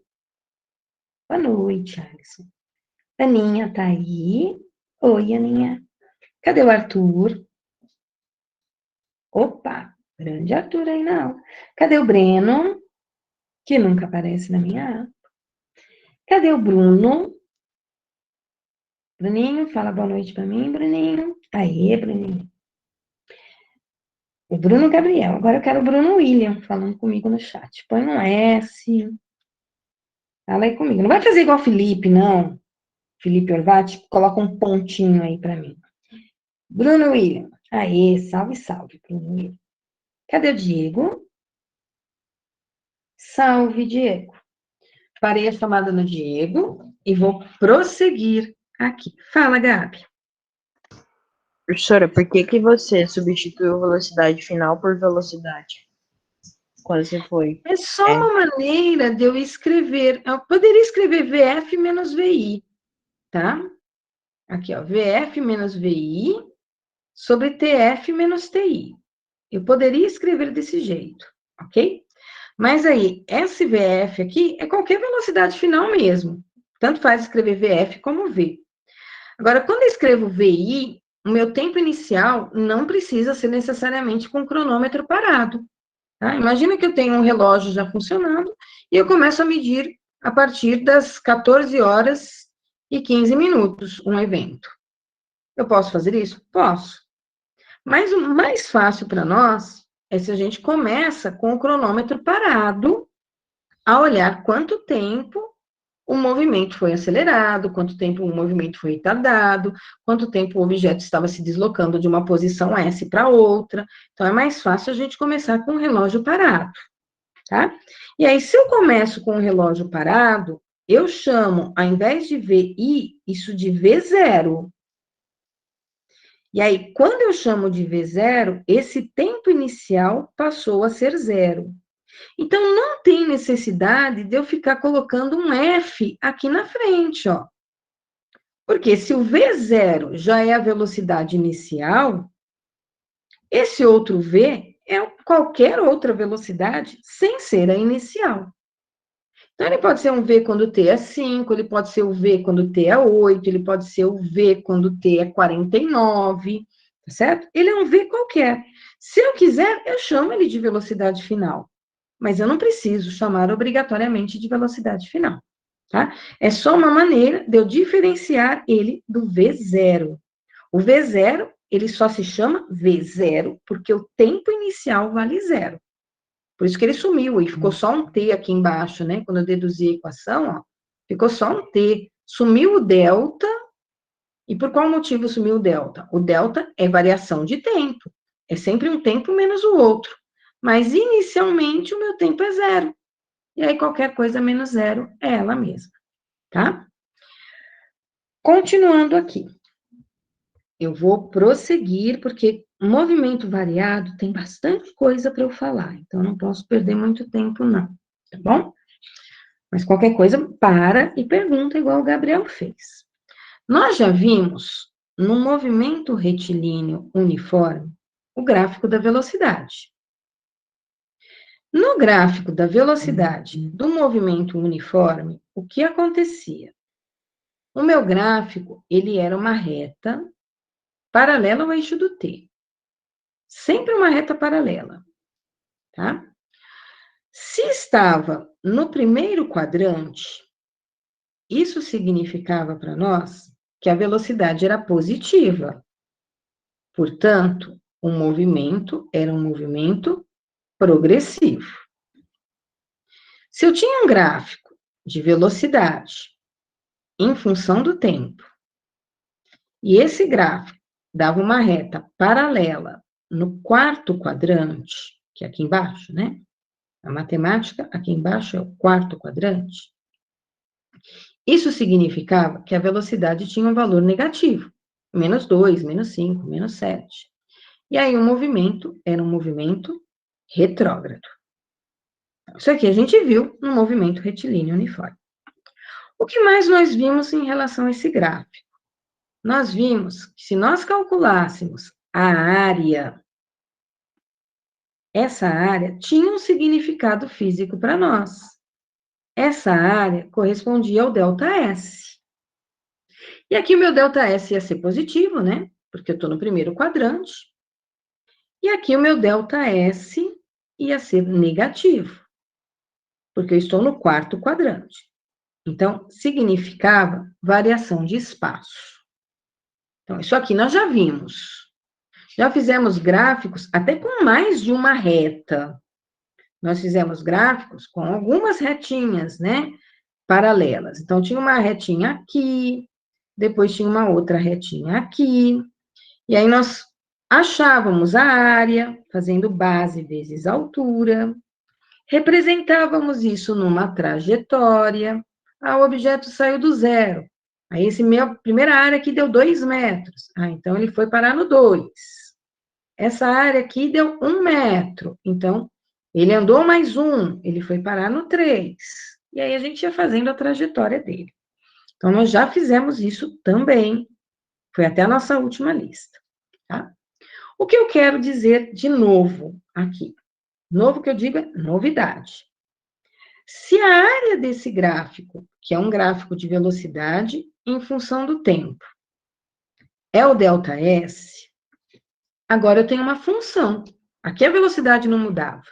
Boa noite, Alisson. Aninha tá aí. Oi, Aninha. Cadê o Arthur? Opa, grande Arthur aí não. Cadê o Breno? Que nunca aparece na minha aba. Cadê o Bruno? Bruninho, fala boa noite para mim, Bruninho. Aê, Bruninho. O Bruno Gabriel. Agora eu quero o Bruno William falando comigo no chat. Põe um S. Fala aí comigo. Não vai fazer igual o Felipe, não. Felipe Orvati, coloca um pontinho aí para mim. Bruno William. Aê, salve, salve, Bruno William. Cadê o Diego? Salve, Diego. Parei a chamada no Diego e vou prosseguir aqui. Fala, Gabi. Professora, por que você substituiu velocidade final por velocidade? Quando você foi? É só uma maneira de eu escrever. Eu poderia escrever VF menos VI, tá? Aqui, ó, VF menos VI sobre TF menos TI. Eu poderia escrever desse jeito, ok? Mas aí, SVF aqui é qualquer velocidade final mesmo. Tanto faz escrever VF como V. Agora, quando eu escrevo VI, o meu tempo inicial não precisa ser necessariamente com o cronômetro parado. Tá? Imagina que eu tenho um relógio já funcionando e eu começo a medir a partir das 14 horas e 15 minutos um evento. Eu posso fazer isso? Posso. Mas o mais fácil para nós é se a gente começa com o cronômetro parado, a olhar quanto tempo o movimento foi acelerado, quanto tempo o movimento foi retardado, quanto tempo o objeto estava se deslocando de uma posição S para outra. Então, é mais fácil a gente começar com o relógio parado, tá? E aí, se eu começo com o relógio parado, eu chamo, ao invés de VI, isso de V0. E aí, quando eu chamo de V0, esse tempo inicial passou a ser zero. Então, não tem necessidade de eu ficar colocando um F aqui na frente, ó. Porque se o V0 já é a velocidade inicial, esse outro V é qualquer outra velocidade sem ser a inicial. Então, ele pode ser um V quando T é 5, ele pode ser o V quando T é 8, ele pode ser o V quando T é 49, tá certo? Ele é um V qualquer. Se eu quiser, eu chamo ele de velocidade final. Mas eu não preciso chamar obrigatoriamente de velocidade final, tá? É só uma maneira de eu diferenciar ele do V0. O V0, ele só se chama V0 porque o tempo inicial vale zero. Por isso que ele sumiu e ficou só um T aqui embaixo, né? Quando eu deduzi a equação, ó, ficou só um T. Sumiu o delta. E por qual motivo sumiu o delta? O delta é variação de tempo. É sempre um tempo menos o outro. Mas inicialmente o meu tempo é zero. E aí qualquer coisa menos zero é ela mesma, tá? Continuando aqui. Eu vou prosseguir, porque movimento variado tem bastante coisa para eu falar, então eu não posso perder muito tempo, não, tá bom? Mas qualquer coisa, para e pergunta, igual o Gabriel fez. Nós já vimos, no movimento retilíneo uniforme, o gráfico da velocidade. No gráfico da velocidade do movimento uniforme, o que acontecia? O meu gráfico, ele era uma reta paralela ao eixo do T. Sempre uma reta paralela, tá? Se estava no primeiro quadrante, isso significava para nós que a velocidade era positiva. Portanto, o movimento era um movimento progressivo. Se eu tinha um gráfico de velocidade em função do tempo, e esse gráfico dava uma reta paralela no quarto quadrante, que é aqui embaixo, né? A matemática, aqui embaixo, é o quarto quadrante. Isso significava que a velocidade tinha um valor negativo. Menos 2, menos 5, menos 7. E aí o movimento era um movimento retrógrado. Isso aqui a gente viu no movimento retilíneo uniforme. O que mais nós vimos em relação a esse gráfico? nós vimos que se nós calculássemos a área, essa área tinha um significado físico para nós. Essa área correspondia ao ΔS. E aqui o meu ΔS ia ser positivo, né? Porque eu estou no primeiro quadrante. E aqui o meu ΔS ia ser negativo, porque eu estou no quarto quadrante. Então, significava variação de espaço. Então, isso aqui nós já vimos. Já fizemos gráficos até com mais de uma reta. Nós fizemos gráficos com algumas retinhas, né? Paralelas. Então, tinha uma retinha aqui, depois tinha uma outra retinha aqui. E aí, nós achávamos a área, fazendo base vezes altura. Representávamos isso numa trajetória. O objeto saiu do zero. Aí, primeira área aqui deu 2 metros. Então, ele foi parar no 2. Essa área aqui deu 1 metro. Então, ele andou mais 1, ele foi parar no 3. E aí, a gente ia fazendo a trajetória dele. Então, nós já fizemos isso também. Foi até a nossa última lista, tá? O que eu quero dizer de novo aqui? Novo que eu digo é novidade. Se a área desse gráfico, que é um gráfico de velocidade em função do tempo, é o ΔS, agora eu tenho uma função. Aqui a velocidade não mudava.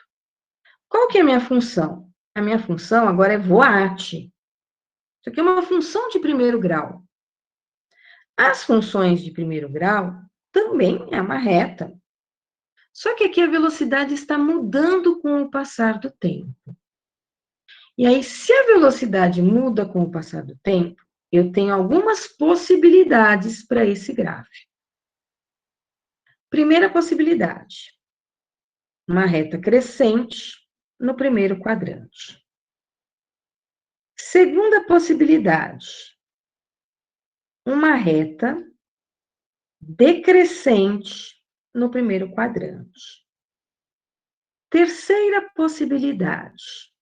Qual que é a minha função? A minha função agora é voate. Isso aqui é uma função de primeiro grau. As funções de primeiro grau também é uma reta. Só que aqui a velocidade está mudando com o passar do tempo. E aí, se a velocidade muda com o passar do tempo, eu tenho algumas possibilidades para esse gráfico. Primeira possibilidade, uma reta crescente no primeiro quadrante. Segunda possibilidade, uma reta decrescente no primeiro quadrante. Terceira possibilidade,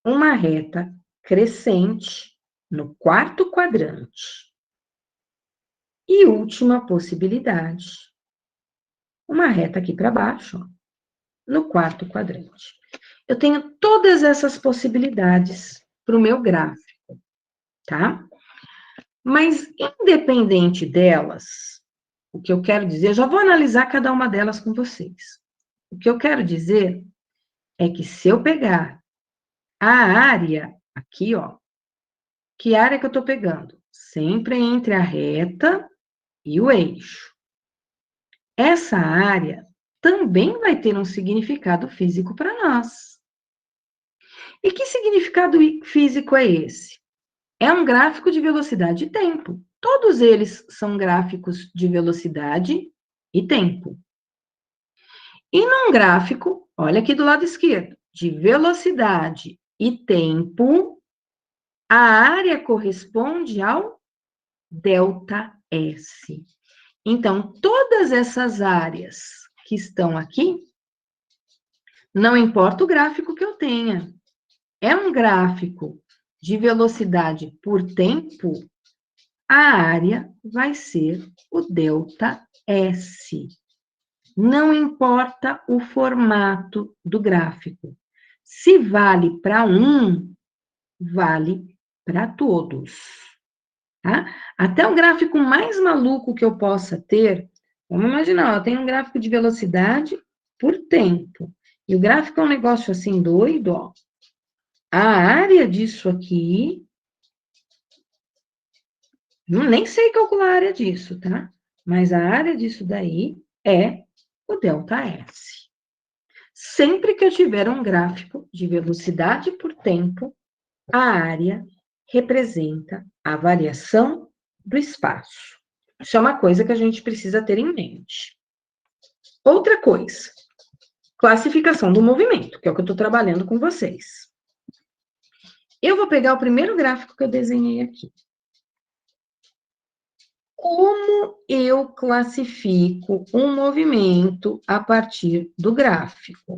uma reta crescente no quarto quadrante. E última possibilidade, uma reta aqui para baixo, ó, no quarto quadrante. Eu tenho todas essas possibilidades para o meu gráfico, tá? Mas, independente delas, o que eu quero dizer, eu já vou analisar cada uma delas com vocês. O que eu quero dizer é que se eu pegar a área aqui, ó, que área que eu estou pegando? Sempre entre a reta e o eixo. Essa área também vai ter um significado físico para nós. E que significado físico é esse? É um gráfico de velocidade e tempo. Todos eles são gráficos de velocidade e tempo. E num gráfico, olha aqui do lado esquerdo, de velocidade e tempo, a área corresponde ao ΔS. Então, todas essas áreas que estão aqui, não importa o gráfico que eu tenha, é um gráfico de velocidade por tempo, a área vai ser o ΔS. Não importa o formato do gráfico. Se vale para um, vale para todos. Tá? Até o gráfico mais maluco que eu possa ter, vamos imaginar, eu tenho um gráfico de velocidade por tempo. E o gráfico é um negócio assim doido, ó. A área disso aqui, nem sei calcular a área disso, tá? Mas a área disso daí é o ΔS. Sempre que eu tiver um gráfico de velocidade por tempo, a área representa a variação do espaço. Isso é uma coisa que a gente precisa ter em mente. Outra coisa, classificação do movimento, que é o que eu estou trabalhando com vocês. Eu vou pegar o primeiro gráfico que eu desenhei aqui. Como eu classifico um movimento a partir do gráfico?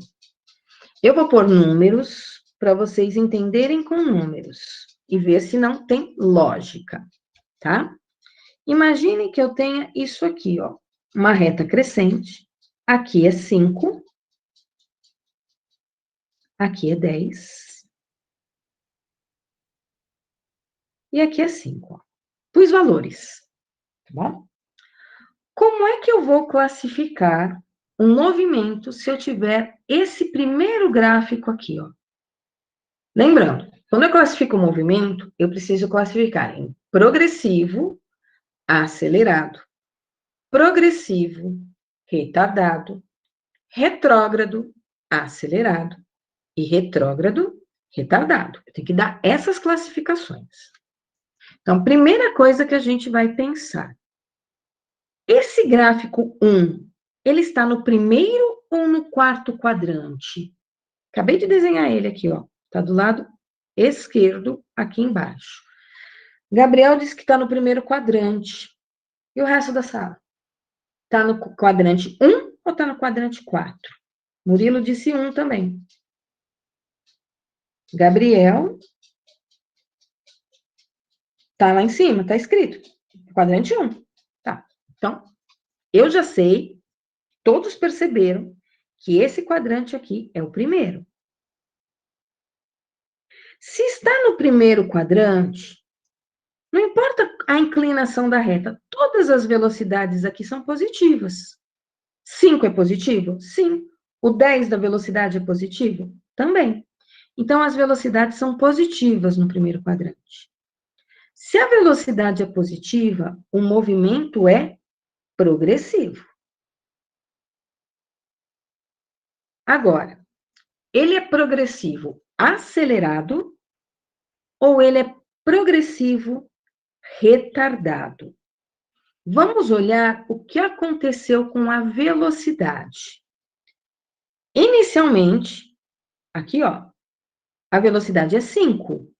Eu vou pôr números para vocês entenderem com números e ver se não tem lógica, tá? Imagine que eu tenha isso aqui, ó, uma reta crescente. Aqui é 5, aqui é 10, e aqui é 5. Ó. Pus valores, tá bom? Como é que eu vou classificar um movimento se eu tiver esse primeiro gráfico aqui, ó? Lembrando, quando eu classifico o movimento, eu preciso classificar em progressivo, acelerado, progressivo, retardado, retrógrado, acelerado e retrógrado, retardado. Eu tenho que dar essas classificações. Então, primeira coisa que a gente vai pensar. Esse gráfico 1, ele está no primeiro ou no quarto quadrante? Acabei de desenhar ele aqui, ó. Está do lado esquerdo, aqui embaixo. Gabriel disse que está no primeiro quadrante. E o resto da sala? Está no quadrante 1 ou está no quadrante 4? Murilo disse 1 também. Gabriel está lá em cima, está escrito. Quadrante 1. Tá. Então, eu já sei, todos perceberam que esse quadrante aqui é o primeiro. Se está no primeiro quadrante, não importa a inclinação da reta, todas as velocidades aqui são positivas. 5 é positivo? Sim. O 10 da velocidade é positivo? Também. Então, as velocidades são positivas no primeiro quadrante. Se a velocidade é positiva, o movimento é progressivo. Agora, ele é progressivo acelerado ou ele é progressivo retardado? Vamos olhar o que aconteceu com a velocidade. Inicialmente, aqui, ó, a velocidade é 5.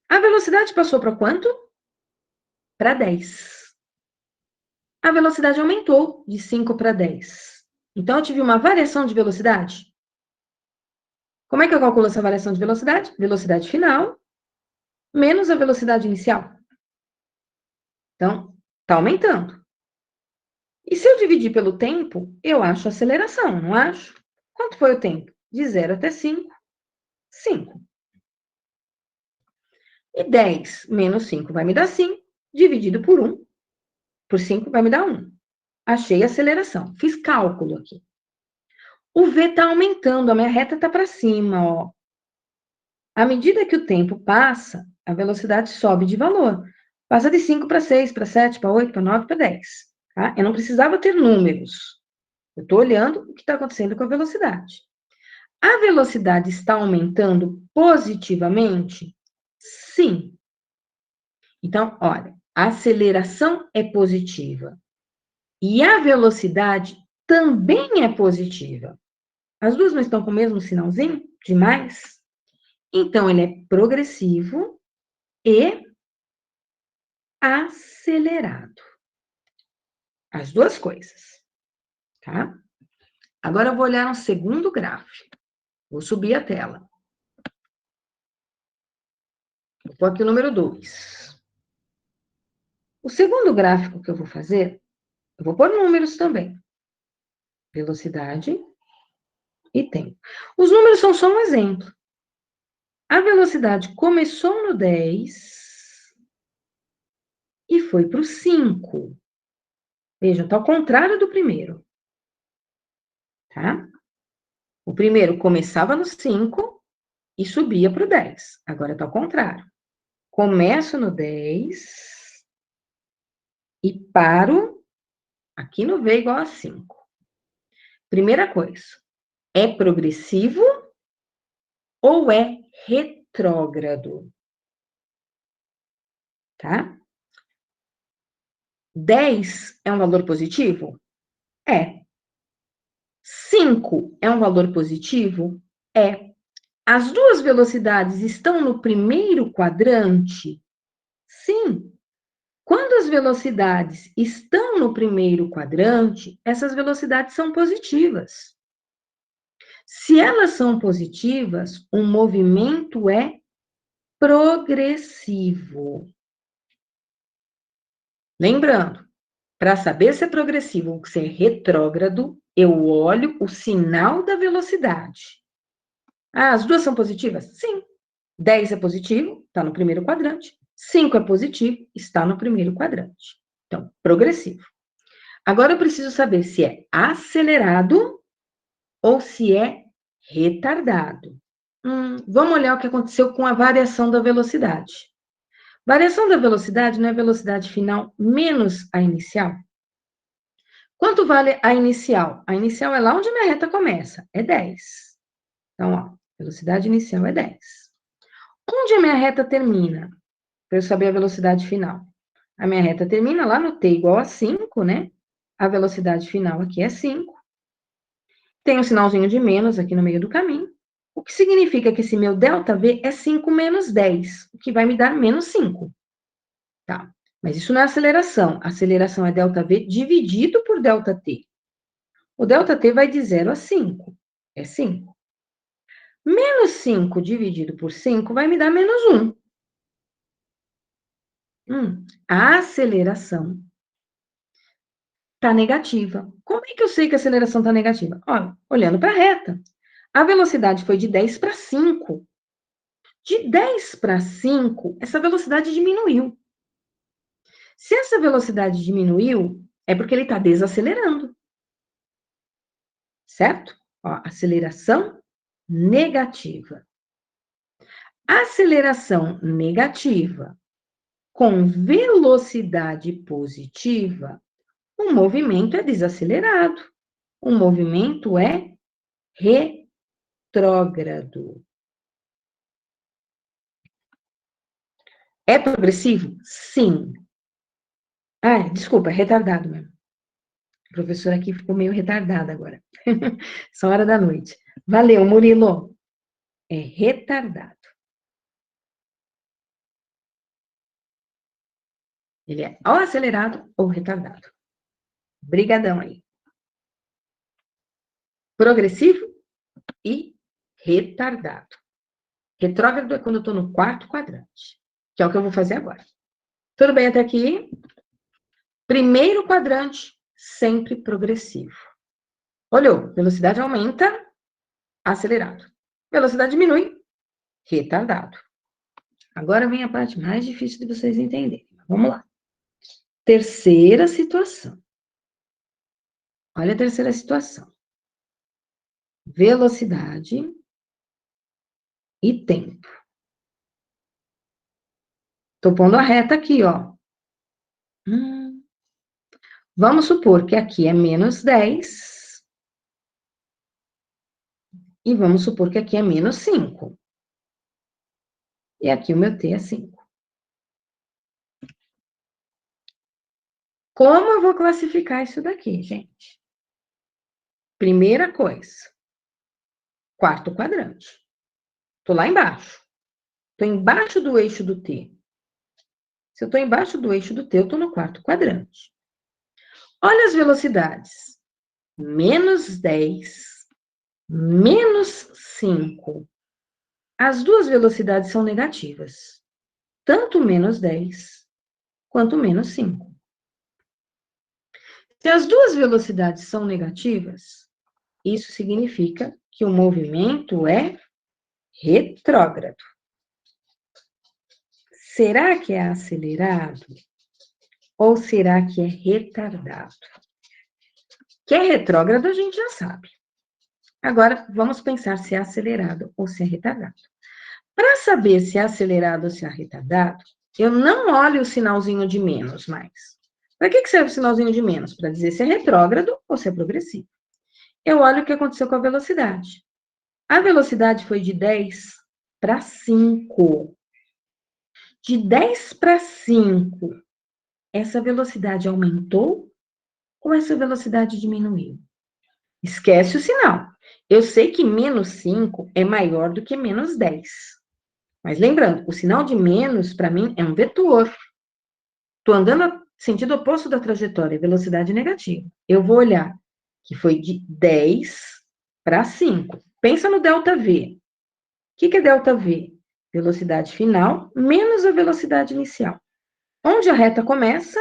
A velocidade passou para quanto? Para 10. A velocidade aumentou de 5 para 10. Então, eu tive uma variação de velocidade. Como é que eu calculo essa variação de velocidade? Velocidade final menos a velocidade inicial. Então, está aumentando. E se eu dividir pelo tempo, eu acho a aceleração, não acho? Quanto foi o tempo? De 0 até 5, 5. E 10 menos 5 vai me dar 5, dividido por 1, por 5 vai me dar 1. Achei a aceleração, fiz cálculo aqui. O V está aumentando, a minha reta está para cima, ó. À medida que o tempo passa, a velocidade sobe de valor. Passa de 5 para 6, para 7, para 8, para 9, para 10. Tá? Eu não precisava ter números. Eu estou olhando o que está acontecendo com a velocidade. A velocidade está aumentando positivamente? Sim. Então, olha, a aceleração é positiva. E a velocidade também é positiva. As duas não estão com o mesmo sinalzinho de mais? Então, ele é progressivo e acelerado. As duas coisas, tá? Agora eu vou olhar um segundo gráfico. Vou subir a tela. Vou pôr aqui o número 2. O segundo gráfico que eu vou fazer, eu vou pôr números também. Velocidade e tempo. Os números são só um exemplo. A velocidade começou no 10 e foi para o 5. Vejam, está ao contrário do primeiro. Tá? O primeiro começava no 5 e subia para o 10. Agora está ao contrário. Começo no 10 e paro aqui no V igual a 5. Primeira coisa, é progressivo ou é retrógrado? Tá? 10 é um valor positivo? É. 5 é um valor positivo? É. As duas velocidades estão no primeiro quadrante? Sim. Quando as velocidades estão no primeiro quadrante, essas velocidades são positivas. Se elas são positivas, o movimento é progressivo. Lembrando, para saber se é progressivo ou se é retrógrado, eu olho o sinal da velocidade. Ah, as duas são positivas? Sim. 10 é positivo, está no primeiro quadrante. 5 é positivo, está no primeiro quadrante. Então, progressivo. Agora eu preciso saber se é acelerado ou se é retardado. Vamos olhar o que aconteceu com a variação da velocidade. Variação da velocidade não é velocidade final menos a inicial? Quanto vale a inicial? A inicial é lá onde a minha reta começa, é 10. Então, ó, velocidade inicial é 10. Onde a minha reta termina? Para eu saber a velocidade final. A minha reta termina lá no t igual a 5, né? A velocidade final aqui é 5. Tem um sinalzinho de menos aqui no meio do caminho, o que significa que esse meu ΔV é 5 menos 10, o que vai me dar menos 5. Tá? Mas isso não é aceleração. A aceleração é ΔV dividido por ΔT. O ΔT vai de 0 a 5. É 5. Menos 5 dividido por 5 vai me dar menos 1. A aceleração está negativa. Como é que eu sei que a aceleração está negativa? Olha, olhando para a reta. A velocidade foi de 10 para 5. De 10 para 5, essa velocidade diminuiu. Se essa velocidade diminuiu, é porque ele está desacelerando. Certo? Ó, aceleração negativa. Aceleração negativa com velocidade positiva, o movimento é desacelerado. O movimento é retrógrado. É progressivo? Sim. Ah, desculpa, é retardado mesmo. A professora aqui ficou meio retardada agora. São hora da noite. Valeu, Murilo. É retardado. Ele é ou acelerado ou retardado. Brigadão aí. Progressivo e retardado. Retrógrado é quando eu estou no quarto quadrante, que é o que eu vou fazer agora. Tudo bem até aqui? Primeiro quadrante, sempre progressivo. Olhou, velocidade aumenta, acelerado. Velocidade diminui, retardado. Agora vem a parte mais difícil de vocês entenderem. Vamos lá. Terceira situação. Olha a terceira situação. Velocidade e tempo. Estou pondo a reta aqui, ó. Vamos supor que aqui é menos 10. E vamos supor que aqui é menos 5. E aqui o meu t é 5. Como eu vou classificar isso daqui, gente? Primeira coisa, quarto quadrante. Estou lá embaixo. Estou embaixo do eixo do t. Se eu estou embaixo do eixo do t, eu estou no quarto quadrante. Olha as velocidades. Menos 10, menos 5. As duas velocidades são negativas. Tanto menos 10 quanto menos 5. Se as duas velocidades são negativas, isso significa que o movimento é retrógrado. Será que é acelerado? Ou será que é retardado? Que é retrógrado, a gente já sabe. Agora, vamos pensar se é acelerado ou se é retardado. Para saber se é acelerado ou se é retardado, eu não olho o sinalzinho de menos mais. Para que serve o sinalzinho de menos? Para dizer se é retrógrado ou se é progressivo. Eu olho o que aconteceu com a velocidade. A velocidade foi de 10 para 5. De 10 para 5, essa velocidade aumentou ou essa velocidade diminuiu? Esquece o sinal. Eu sei que menos 5 é maior do que menos 10. Mas lembrando, o sinal de menos, para mim, é um vetor. Estou andando no sentido oposto da trajetória, velocidade negativa. Eu vou olhar que foi de 10 para 5. Pensa no ΔV. O que é ΔV? Velocidade final menos a velocidade inicial. Onde a reta começa,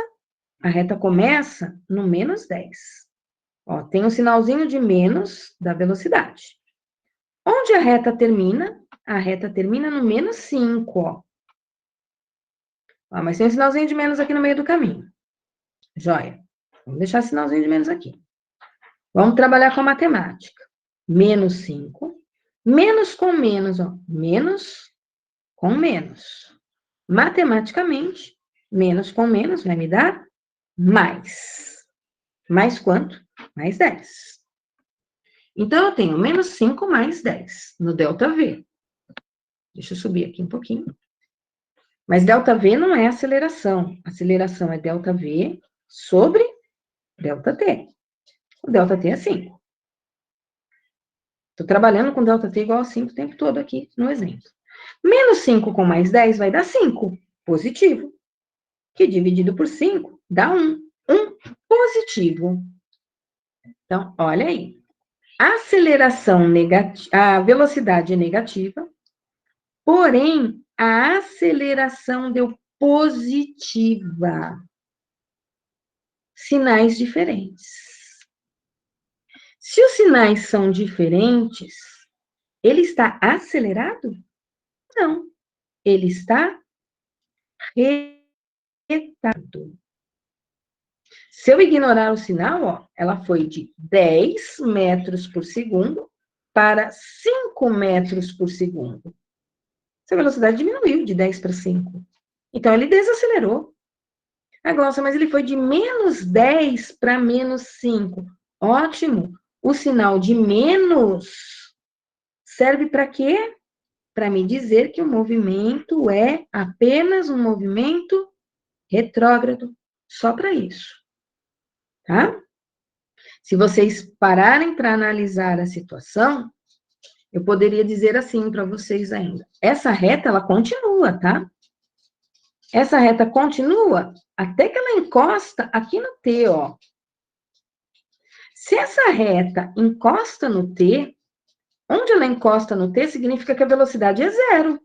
A reta começa no menos 10. Ó, tem um sinalzinho de menos da velocidade. Onde a reta termina? A reta termina no menos 5, ó. Ó, mas tem um sinalzinho de menos aqui no meio do caminho. Joia. Vamos deixar sinalzinho de menos aqui. Vamos trabalhar com a matemática. Menos 5. Menos com menos, ó. Menos com menos. Matematicamente, menos com menos vai me dar mais. Mais quanto? Mais 10. Então, eu tenho menos 5 mais 10 no ΔV. Deixa eu subir aqui um pouquinho. Mas ΔV não é aceleração. Aceleração é ΔV sobre ΔT. O ΔT é 5. Estou trabalhando com ΔT igual a 5 o tempo todo aqui no exemplo. Menos 5 com mais 10 vai dar 5, positivo. Que dividido por 5 dá 1. 1 positivo. Então, olha aí. A aceleração negativa, a velocidade é negativa, porém, a aceleração deu positiva. Sinais diferentes. Se os sinais são diferentes, ele está acelerado? Não. Ele está retardado. Se eu ignorar o sinal, ó, ela foi de 10 metros por segundo para 5 metros por segundo. Essa velocidade diminuiu de 10 para 5. Então, ele desacelerou. Agora, mas ele foi de menos 10 para menos 5. Ótimo. O sinal de menos serve para quê? Para me dizer que o movimento é apenas um movimento retrógrado. Só para isso. Tá? Se vocês pararem para analisar a situação, eu poderia dizer assim para vocês ainda. Essa reta, ela continua, tá? Essa reta continua até que ela encosta aqui no T, ó. Se essa reta encosta no T, onde ela encosta no T, significa que a velocidade é 0.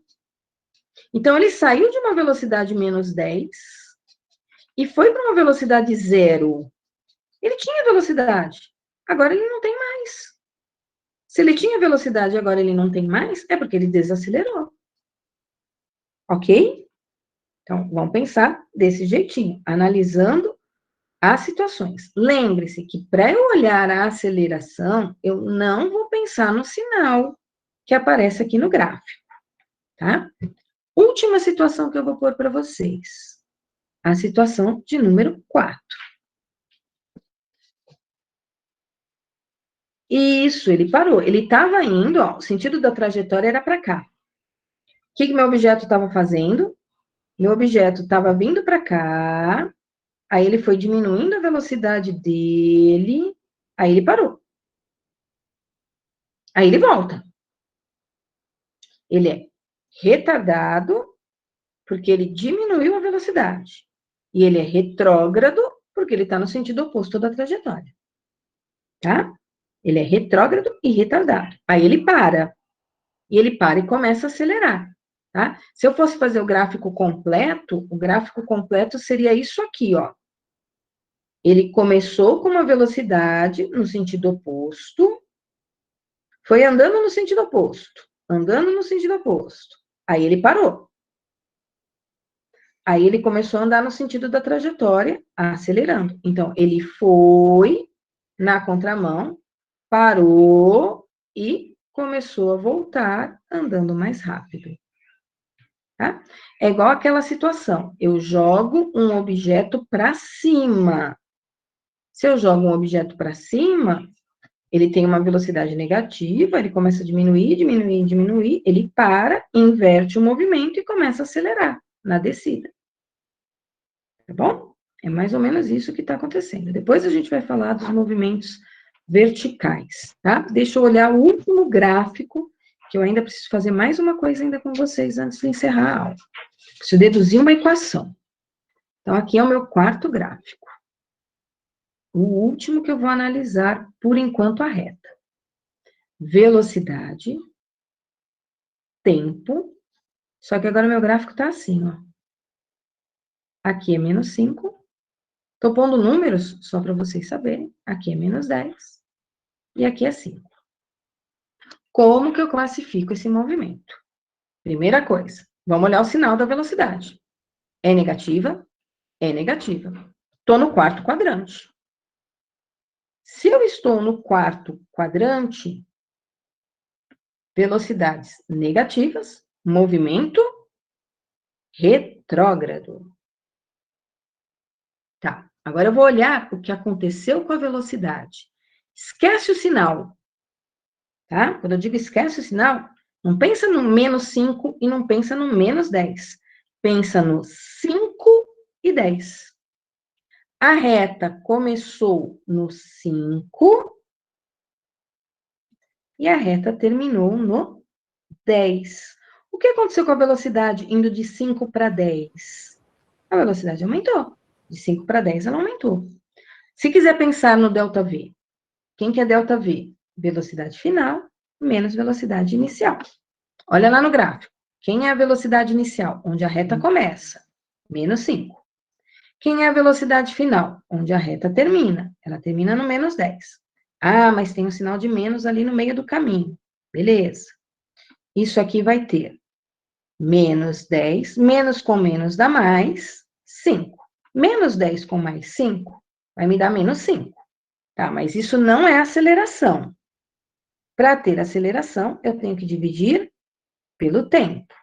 Então, ele saiu de uma velocidade menos 10 e foi para uma velocidade 0. Ele tinha velocidade, agora ele não tem mais. Se ele tinha velocidade e agora ele não tem mais, é porque ele desacelerou. Ok? Então, vamos pensar desse jeitinho, analisando as situações. Lembre-se que para eu olhar a aceleração, eu não vou pensar no sinal que aparece aqui no gráfico, tá? Última situação que eu vou pôr para vocês. A situação de número 4. Isso, ele parou. Ele estava indo, ó, o sentido da trajetória era para cá. O que meu objeto estava fazendo? Meu objeto estava vindo para cá, aí ele foi diminuindo a velocidade dele, aí ele parou. Aí ele volta. Ele é retardado, porque ele diminuiu a velocidade. E ele é retrógrado, porque ele está no sentido oposto da trajetória. Tá? Ele é retrógrado e retardado. Aí ele para. E ele para e começa a acelerar. Tá? Se eu fosse fazer o gráfico completo seria isso aqui, ó. Ele começou com uma velocidade no sentido oposto, foi andando no sentido oposto, andando no sentido oposto. Aí ele parou. Aí ele começou a andar no sentido da trajetória, acelerando. Então, ele foi na contramão, parou e começou a voltar andando mais rápido. Tá? É igual aquela situação. Eu jogo um objeto para cima. Se eu jogo um objeto para cima, ele tem uma velocidade negativa, ele começa a diminuir, diminuir, diminuir, ele para, inverte o movimento e começa a acelerar na descida. Tá bom? É mais ou menos isso que está acontecendo. Depois a gente vai falar dos movimentos verticais, tá? Deixa eu olhar o último gráfico, que eu ainda preciso fazer mais uma coisa ainda com vocês antes de encerrar a aula. Preciso deduzir uma equação. Então, aqui é o meu quarto gráfico. O último que eu vou analisar, por enquanto, a reta. Velocidade, tempo, só que agora meu gráfico está assim, ó. Aqui é menos 5, Estou pondo números só para vocês saberem. Aqui é menos 10 e aqui é 5. Como que eu classifico esse movimento? Primeira coisa, vamos olhar o sinal da velocidade. É negativa? É negativa. Estou no quarto quadrante. Se eu estou no quarto quadrante, velocidades negativas, movimento retrógrado. Tá, agora eu vou olhar o que aconteceu com a velocidade. Esquece o sinal, tá? Quando eu digo esquece o sinal, não pensa no menos 5 e não pensa no menos 10. Pensa no 5 e 10. A reta começou no 5 e a reta terminou no 10. O que aconteceu com a velocidade indo de 5 para 10? A velocidade aumentou. De 5 para 10 ela aumentou. Se quiser pensar no ΔV, quem que é ΔV? Velocidade final menos velocidade inicial. Olha lá no gráfico. Quem é a velocidade inicial? Onde a reta começa. Menos 5. Quem é a velocidade final? Onde a reta termina. Ela termina no menos 10. Ah, mas tem um sinal de menos ali no meio do caminho. Beleza. Isso aqui vai ter menos 10, menos com menos dá mais 5. Menos 10 com mais 5 vai me dar menos 5. Tá, mas isso não é aceleração. Para ter aceleração, eu tenho que dividir pelo tempo.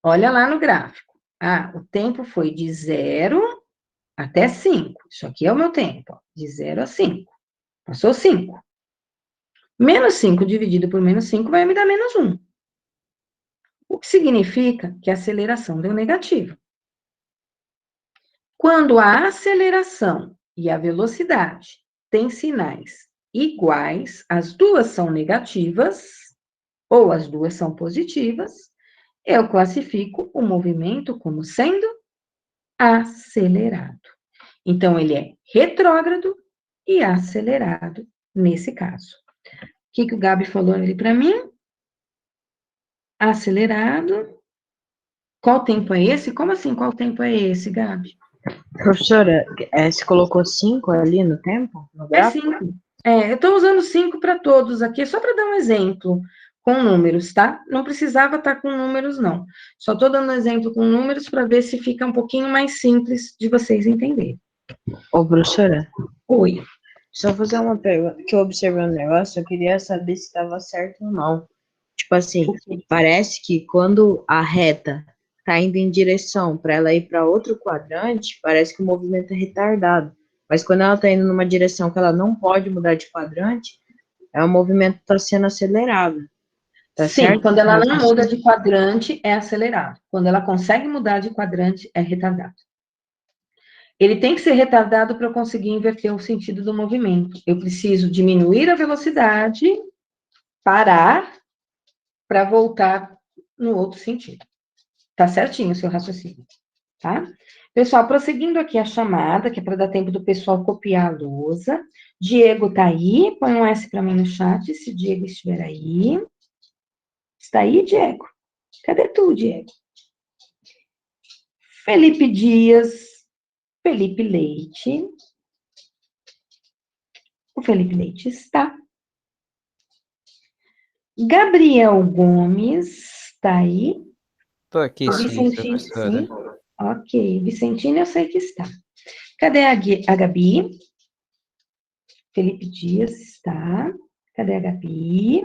Olha lá no gráfico. Ah, o tempo foi de 0 até 5. Isso aqui é o meu tempo, ó, de 0 a 5. Passou 5. Menos 5 dividido por menos 5 vai me dar menos 1. O que significa que a aceleração deu negativo. Quando a aceleração e a velocidade têm sinais iguais, as duas são negativas, ou as duas são positivas, eu classifico o movimento como sendo acelerado. Então, ele é retrógrado e acelerado nesse caso. O que o Gabi falou ali para mim? Acelerado. Qual tempo é esse? Como assim, qual tempo é esse, Gabi? Professora, você colocou 5 ali no tempo? No É gráfico? 5. Eu estou usando 5 para todos aqui, só para dar um exemplo com números, tá? Não precisava estar com números, não. Só estou dando exemplo com números para ver se fica um pouquinho mais simples de vocês entenderem. Ô, professora, Oi. só fazer uma pergunta, que eu observei um negócio, eu queria saber se estava certo ou não. Tipo assim, parece que quando a reta tá indo em direção para ela ir para outro quadrante, parece que o movimento é retardado. Mas quando ela tá indo numa direção que ela não pode mudar de quadrante, o movimento está sendo acelerado. Tá Sim, certo? quando ela não muda de quadrante, é acelerado. Quando ela consegue mudar de quadrante, é retardado. Ele tem que ser retardado para eu conseguir inverter o sentido do movimento. Eu preciso diminuir a velocidade, parar, para voltar no outro sentido. Tá certinho o seu raciocínio, tá? Pessoal, prosseguindo aqui a chamada, que é para dar tempo do pessoal copiar a lousa. Diego tá aí, põe um S para mim no chat, se Diego estiver aí. Está aí, Diego? Cadê tu, Diego? Felipe Dias, Felipe Leite. O Felipe Leite está. Gabriel Gomes, está aí? Tô aqui sim, Vicentino, professora. sim. Ok, Vicentino eu sei que está. Cadê a Gabi? Felipe Dias está. Cadê a Gabi?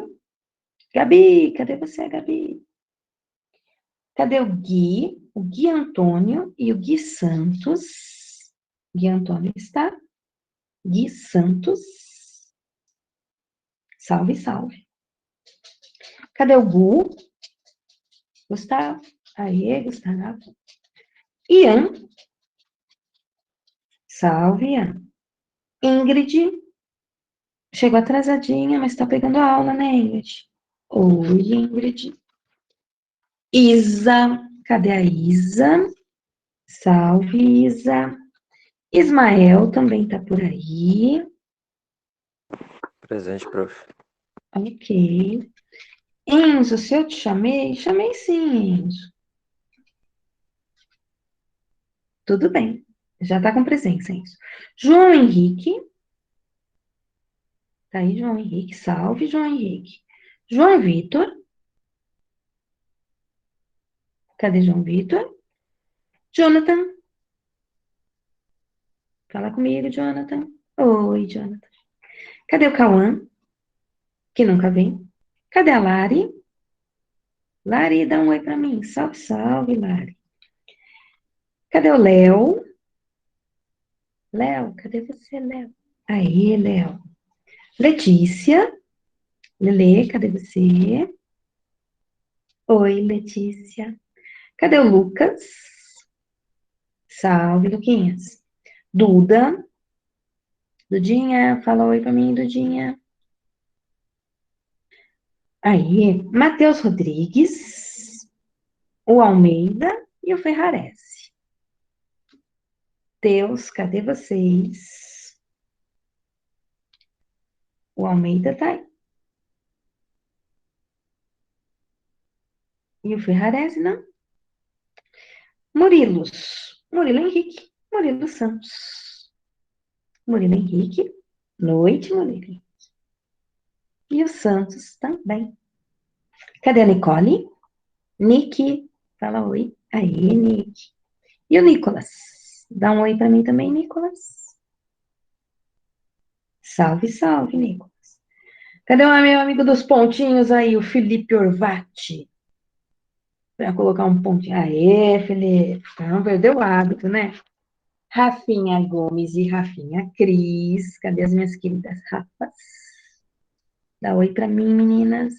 Gabi, cadê você, Gabi? Cadê o Gui? O Gui Antônio e o Gui Santos. Gui Antônio está. Gui Santos. Salve, salve. Cadê o Gu? Gustavo. Aê, Gustavo. Ian. Salve, Ian. Ingrid. Chegou atrasadinha, mas tá pegando a aula, né, Ingrid? Oi, Ingrid. Isa. Cadê a Isa? Salve, Isa. Ismael também tá por aí. Presente, prof. Ok. Enzo, se eu te chamei, chamei sim, Enzo. Tudo bem. Já tá com presença, é isso. João Henrique. Tá aí, João Henrique. Salve, João Henrique. João Vitor. Cadê João Vitor? Jonathan. Fala comigo, Jonathan. Oi, Jonathan. Cadê o Cauã? Que nunca vem. Cadê a Lari? Lari, dá um oi pra mim. Salve, salve, Lari. Cadê o Léo? Léo, cadê você, Léo? Aí, Léo. Letícia. Lele, cadê você? Oi, Letícia. Cadê o Lucas? Salve, Luquinhas. Duda. Dudinha, fala oi pra mim, Dudinha. Aí, Matheus Rodrigues, o Almeida e o Ferrarese. Deus, cadê vocês? O Almeida tá aí. E o Ferrarese, não? Murilos. Murilo Henrique. Murilo Santos. Murilo Henrique. Noite, Murilo. E o Santos também. Cadê a Nicole? Nick. Fala oi. Aí, Nick. E o Nicolas? Dá um oi pra mim também, Nicolas. Salve, salve, Nicolas. Cadê o meu amigo dos pontinhos aí, o Felipe Orvati? Pra colocar um pontinho. Aê, Felipe. Não perdeu o hábito, né? Rafinha Gomes e Rafinha Cris. Cadê as minhas queridas Rafas? Dá oi pra mim, meninas.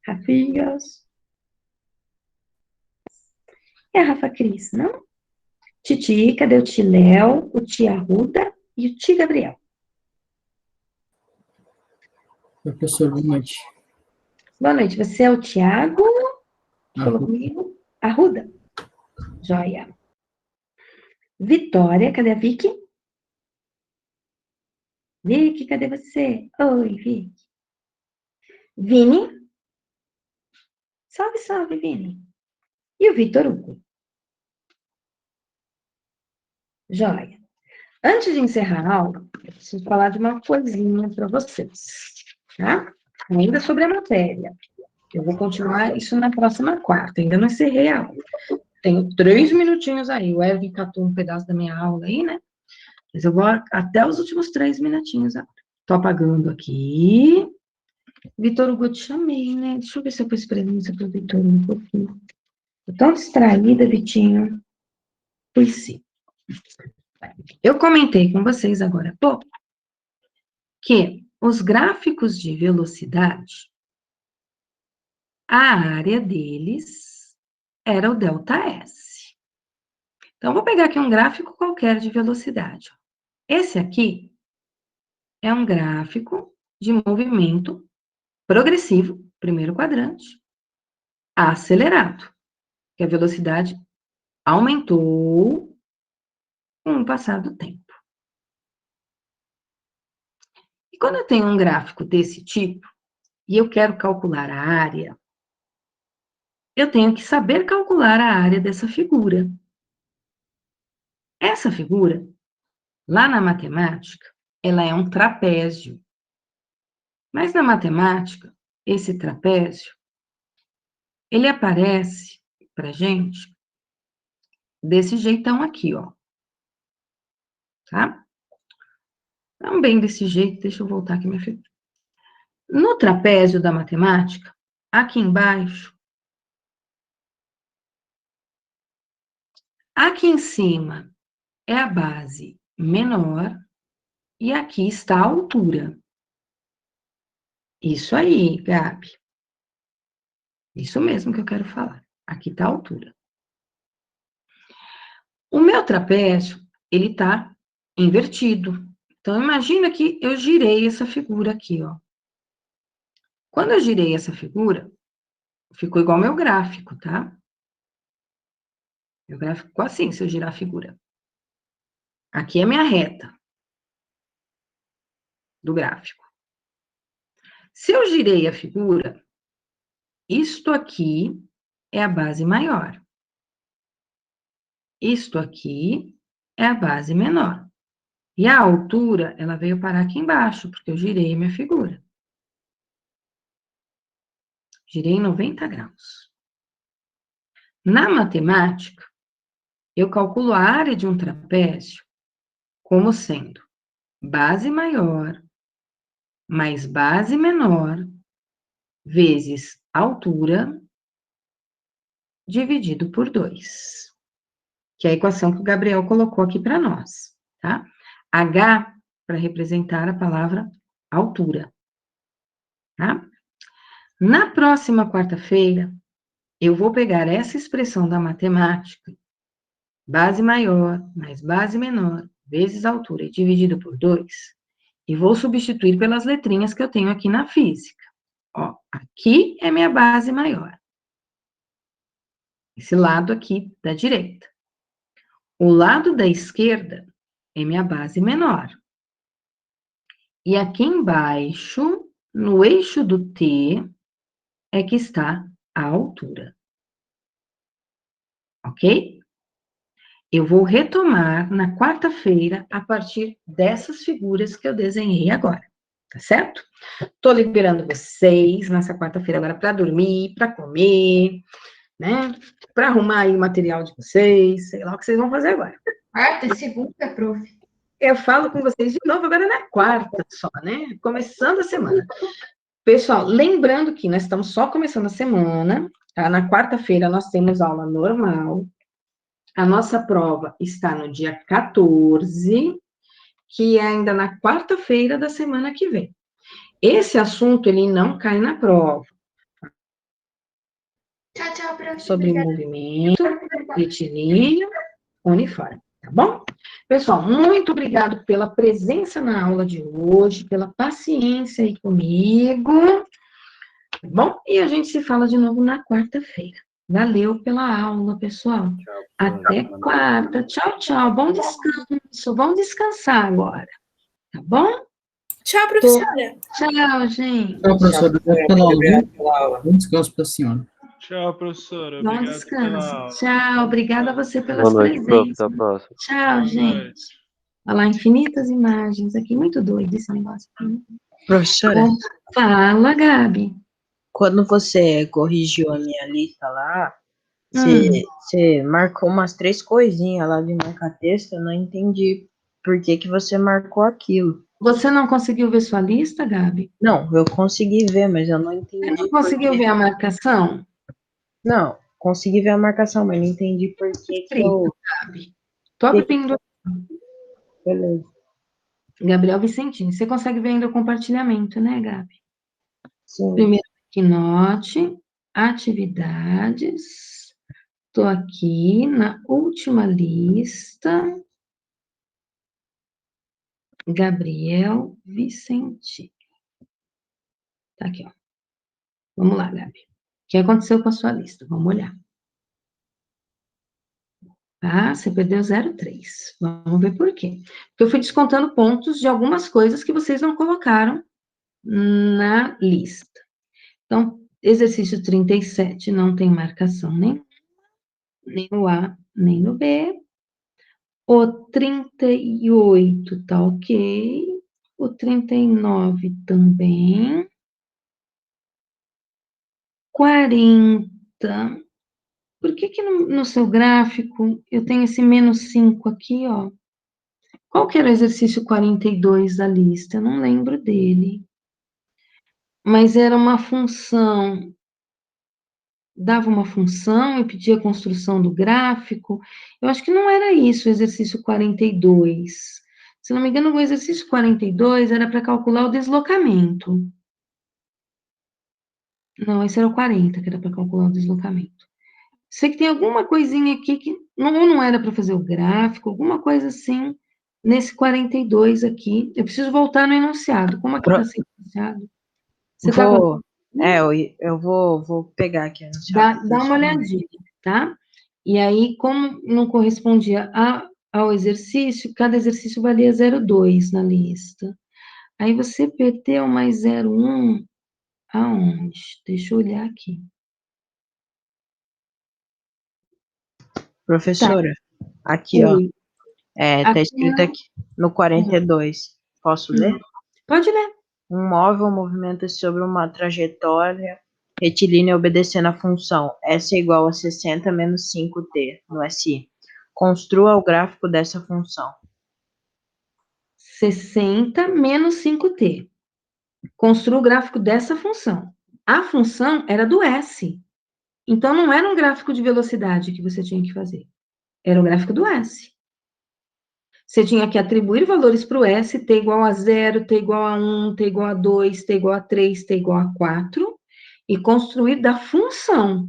Rafinhas. É a Rafa Cris, não? Titi, cadê o Tiléo, o Tia Arruda e o Ti Gabriel? Professor, boa noite. Boa noite, você é o Tiago? Falou Arruda. comigo? Arruda. Joia. Vitória, cadê a Vicky? Vicky, cadê você? Oi, Vicky. Vini. Salve, salve, Vini. E o Vitor Hugo. Joia. Antes de encerrar a aula, eu preciso falar de uma coisinha para vocês, tá? Ainda sobre a matéria. Eu vou continuar isso na próxima quarta, ainda não encerrei a aula. Tenho 3 minutinhos aí. O Erwin catou um pedaço da minha aula aí, né? Mas eu vou até os últimos 3 minutinhos agora. Tô apagando aqui. Vitor Hugo, eu te chamei, né? Deixa eu ver se eu pus presença para o Vitor Hugo um pouquinho. Tô tão distraída, Vitinho. Pois sim. Eu comentei com vocês agora há pouco que os gráficos de velocidade, a área deles era o ΔS. Então, vou pegar aqui um gráfico qualquer de velocidade. Esse aqui é um gráfico de movimento progressivo, primeiro quadrante, acelerado, que a velocidade aumentou com o passar do tempo. E quando eu tenho um gráfico desse tipo, e eu quero calcular a área, eu tenho que saber calcular a área dessa figura. Essa figura, lá na matemática, ela é um trapézio. Mas na matemática, esse trapézio, ele aparece pra gente desse jeitão aqui, ó. Tá? Não bem desse jeito, deixa eu voltar aqui minha figura. No trapézio da matemática, aqui embaixo, aqui em cima é a base menor e aqui está a altura. Isso aí, Gabi. Isso mesmo que eu quero falar. Aqui está a altura. O meu trapézio, ele está invertido. Então, imagina que eu girei essa figura aqui, ó. Quando eu girei essa figura, ficou igual meu gráfico, tá? Meu gráfico ficou assim, se eu girar a figura. Aqui é minha reta do gráfico. Se eu girei a figura, isto aqui é a base maior. Isto aqui é a base menor. E a altura, ela veio parar aqui embaixo, porque eu girei minha figura. Girei 90 graus. Na matemática, eu calculo a área de um trapézio como sendo base maior mais base menor vezes altura dividido por 2, que é a equação que o Gabriel colocou aqui para nós, tá? H para representar a palavra altura, tá? Na próxima quarta-feira, eu vou pegar essa expressão da matemática, base maior mais base menor vezes altura dividido por 2, e vou substituir pelas letrinhas que eu tenho aqui na física. Ó, aqui é minha base maior. Esse lado aqui da direita. O lado da esquerda é minha base menor. E aqui embaixo, no eixo do T, é que está a altura. Ok? Eu vou retomar na quarta-feira a partir dessas figuras que eu desenhei agora. Tá certo? Tô liberando vocês nessa quarta-feira agora para dormir, para comer, né? Para arrumar aí o material de vocês, sei lá o que vocês vão fazer agora. Quarta e segunda, prof. Eu falo com vocês de novo agora na quarta só, né? Começando a semana. Pessoal, lembrando que nós estamos só começando a semana, tá? Na quarta-feira nós temos aula normal. A nossa prova está no dia 14, que é ainda na quarta-feira da semana que vem. Esse assunto, ele não cai na prova. Tchau, tchau, prof. Sobre Obrigada. movimento, retilíneo, uniforme, tá bom? Pessoal, muito obrigado pela presença na aula de hoje, pela paciência aí comigo, tá bom? E a gente se fala de novo na quarta-feira. Valeu pela aula, pessoal. Até quarta. Tchau, tchau. Bom descanso. Vamos descansar agora, tá bom? Tchau, professora. Tchau, gente. Tchau, professor. Obrigado pela aula, viu? Bom descanso para a senhora. Tchau, professora. Bom Obrigado pela descanso. aula. Tchau. Obrigada a você Boa pelas noite, prof. Até a presenças. próxima. Tchau, Boa gente. noite. Olha lá, infinitas imagens aqui. Muito doido esse negócio aqui. Professora, Fala, Gabi. quando você corrigiu a minha lista lá, Hum. você marcou umas 3 coisinhas lá de marcar texto, eu não entendi por que que você marcou aquilo. Você não conseguiu ver sua lista, Gabi? Não, eu consegui ver, mas eu não Você entendi não por conseguiu quê. ver a marcação? Não, consegui ver a marcação, mas não entendi por que que eu... Gabi. Tô que- abrindo. Beleza. Gabriel Vicentini. Você consegue ver ainda o compartilhamento, né, Gabi? Sim. Primeiro, Keynote, atividades. Estou aqui na última lista. Gabriel Vicentini. Tá aqui, ó. Vamos lá, Gabi. O que aconteceu com a sua lista? Vamos olhar. Ah, você perdeu 0,3. Vamos ver por quê. Porque eu fui descontando pontos de algumas coisas que vocês não colocaram na lista. Então, exercício 37 não tem marcação nem no A, nem no B. O 38 tá ok. O 39 também. 40. Por que que no seu gráfico eu tenho esse -5 aqui, ó? Qual que era o exercício 42 da lista? Eu não lembro dele. Mas era uma função, dava uma função e pedia a construção do gráfico. Eu acho que não era isso o exercício 42. Se não me engano, o exercício 42 era para calcular o deslocamento. Não, esse era o 40, que era para calcular o deslocamento. Sei que tem alguma coisinha aqui que não era para fazer o gráfico, alguma coisa assim, nesse 42 aqui. Eu preciso voltar no enunciado. Como aqui está sem enunciado? Você tá com... eu vou pegar aqui o enunciado. Dá uma olhadinha, tá? E aí, como não correspondia ao exercício, cada exercício valia 0,2 na lista. Aí você perdeu mais 0,1 aonde? Deixa eu olhar aqui. Professora, aqui, ó. Oi. Tá Aqui escrito aqui no 42. Posso ler? pode ler. Um móvel movimenta-se sobre uma trajetória retilínea obedecendo a função S é igual a 60 menos 5t no SI. Construa o gráfico dessa função. 60 menos 5t. Construa o gráfico dessa função. A função era do S. Então, não era um gráfico de velocidade que você tinha que fazer. Era o gráfico do S. Você tinha que atribuir valores para o S, t igual a 0, t igual a 1, t igual a 2, t igual a 3, t igual a 4, e construir da função.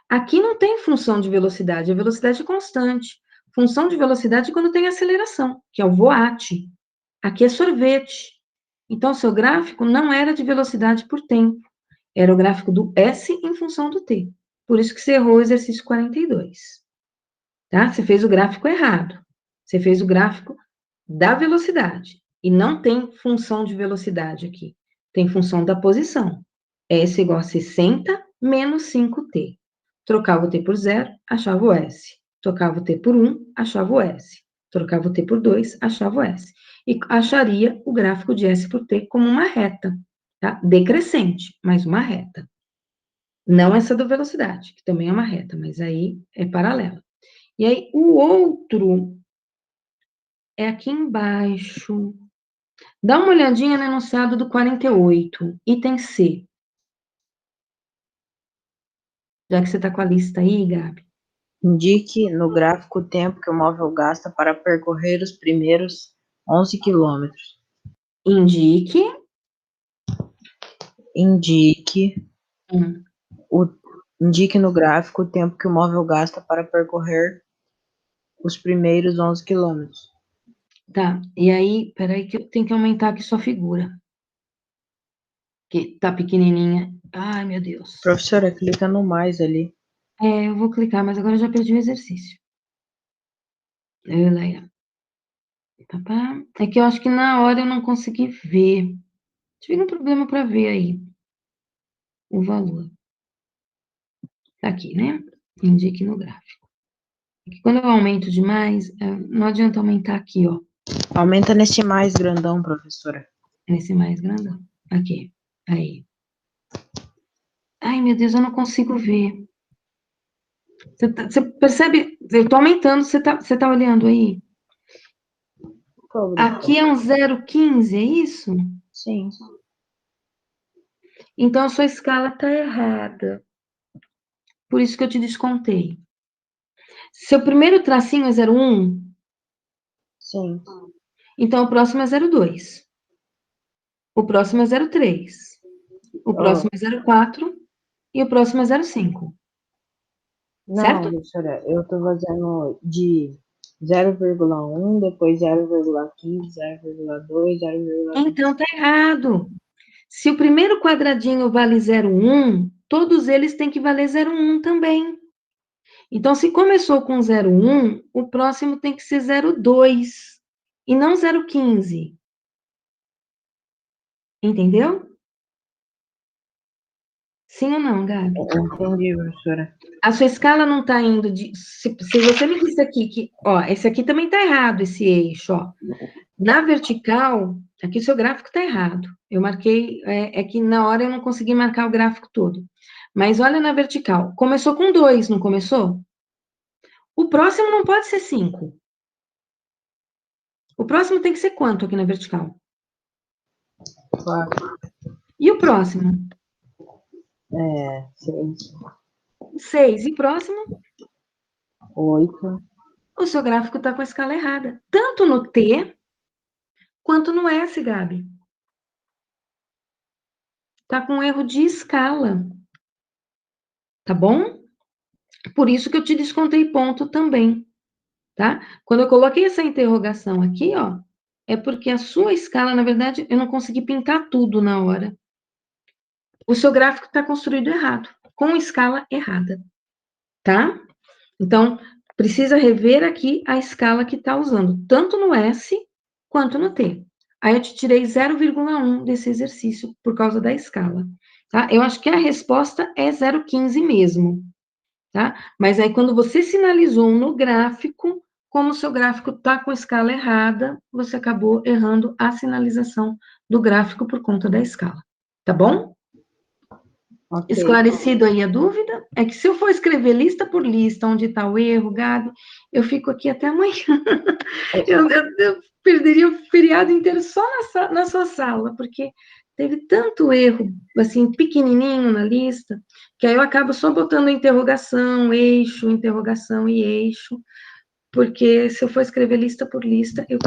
Aqui não tem função de velocidade, a velocidade é constante. Função de velocidade é quando tem aceleração, que é o voate. Aqui é sorvete. Então, seu gráfico não era de velocidade por tempo. Era o gráfico do S em função do T. Por isso que você errou o exercício 42. Tá? Você fez o gráfico errado. Você fez o gráfico da velocidade. E não tem função de velocidade aqui. Tem função da posição. S igual a 60 menos 5T. Trocava o T por 0, achava o S. Trocava o T por 1, achava o S. Trocava o T por 2, achava o S. E acharia o gráfico de S por T como uma reta, tá? Decrescente, mas uma reta. Não essa da velocidade, que também é uma reta, mas aí é paralela. E aí, o outro é aqui embaixo. Dá uma olhadinha no enunciado do 48, item C. Já que você está com a lista aí, Gabi. Indique no gráfico o tempo que o móvel gasta para percorrer os primeiros 11 quilômetros. Indique. Indique no gráfico o tempo que o móvel gasta para percorrer os primeiros 11 quilômetros. Tá, e aí, peraí que eu tenho que aumentar aqui sua figura. Que tá pequenininha. Ai, meu Deus. Professora, clica no mais ali. Eu vou clicar, mas agora eu já perdi o exercício. É que eu acho que na hora eu não consegui ver. Tive um problema para ver aí o valor. Tá aqui, né? Indique no gráfico. Quando eu aumento demais, não adianta aumentar aqui, ó. Aumenta nesse mais grandão, professora. Nesse mais grandão. Aqui. Aí. Ai, meu Deus, eu não consigo ver. Você percebe? Eu tô aumentando, você tá olhando aí? Aqui é um 0,15, é isso? Sim. Então, a sua escala tá errada. Por isso que eu te descontei. Seu primeiro tracinho é 0,1? Sim. Então, o próximo é 0,2. O próximo é 0,3. O próximo é 0,4. E o próximo é 0,5. Não, Certo? professora, eu tô fazendo de 0,1, depois 0,15, 0,2, 0,3. Então, tá errado. Se o primeiro quadradinho vale 0,1, todos eles têm que valer 0,1 também. Então, se começou com 0,1, o próximo tem que ser 0,2 e não 0,15. Entendeu? Sim ou não, Gabi? Entendi, professora. A sua escala não está indo de... Se você me disse aqui que... Ó, esse aqui também está errado, esse eixo, ó. Na vertical, aqui o seu gráfico está errado. Eu marquei... É que na hora eu não consegui marcar o gráfico todo. Mas olha na vertical. Começou com 2, não começou? O próximo não pode ser 5. O próximo tem que ser quanto aqui na vertical? 4. E o próximo? 6. 6. E próximo? 8. O seu gráfico está com a escala errada. Tanto no T, quanto no S, Gabi. Está com erro de escala. Tá bom? Por isso que eu te descontei ponto também. Tá? Quando eu coloquei essa interrogação aqui, ó, é porque a sua escala, na verdade, eu não consegui pintar tudo na hora. O seu gráfico está construído errado, com escala errada. Tá? Então, precisa rever aqui a escala que está usando, tanto no S quanto no T. Aí eu te tirei 0,1 desse exercício por causa da escala. Tá? Eu acho que a resposta é 0,15 mesmo. Tá? Mas aí, quando você sinalizou no gráfico, como o seu gráfico está com a escala errada, você acabou errando a sinalização do gráfico por conta da escala. Tá bom? Ok. Esclarecido aí a dúvida? É que se eu for escrever lista por lista, onde está o erro, Gabi, eu fico aqui até amanhã. Eu perderia o feriado inteiro só na sua sala, porque teve tanto erro, assim, pequenininho na lista, que aí eu acabo só botando interrogação e eixo, porque se eu for escrever lista por lista, eu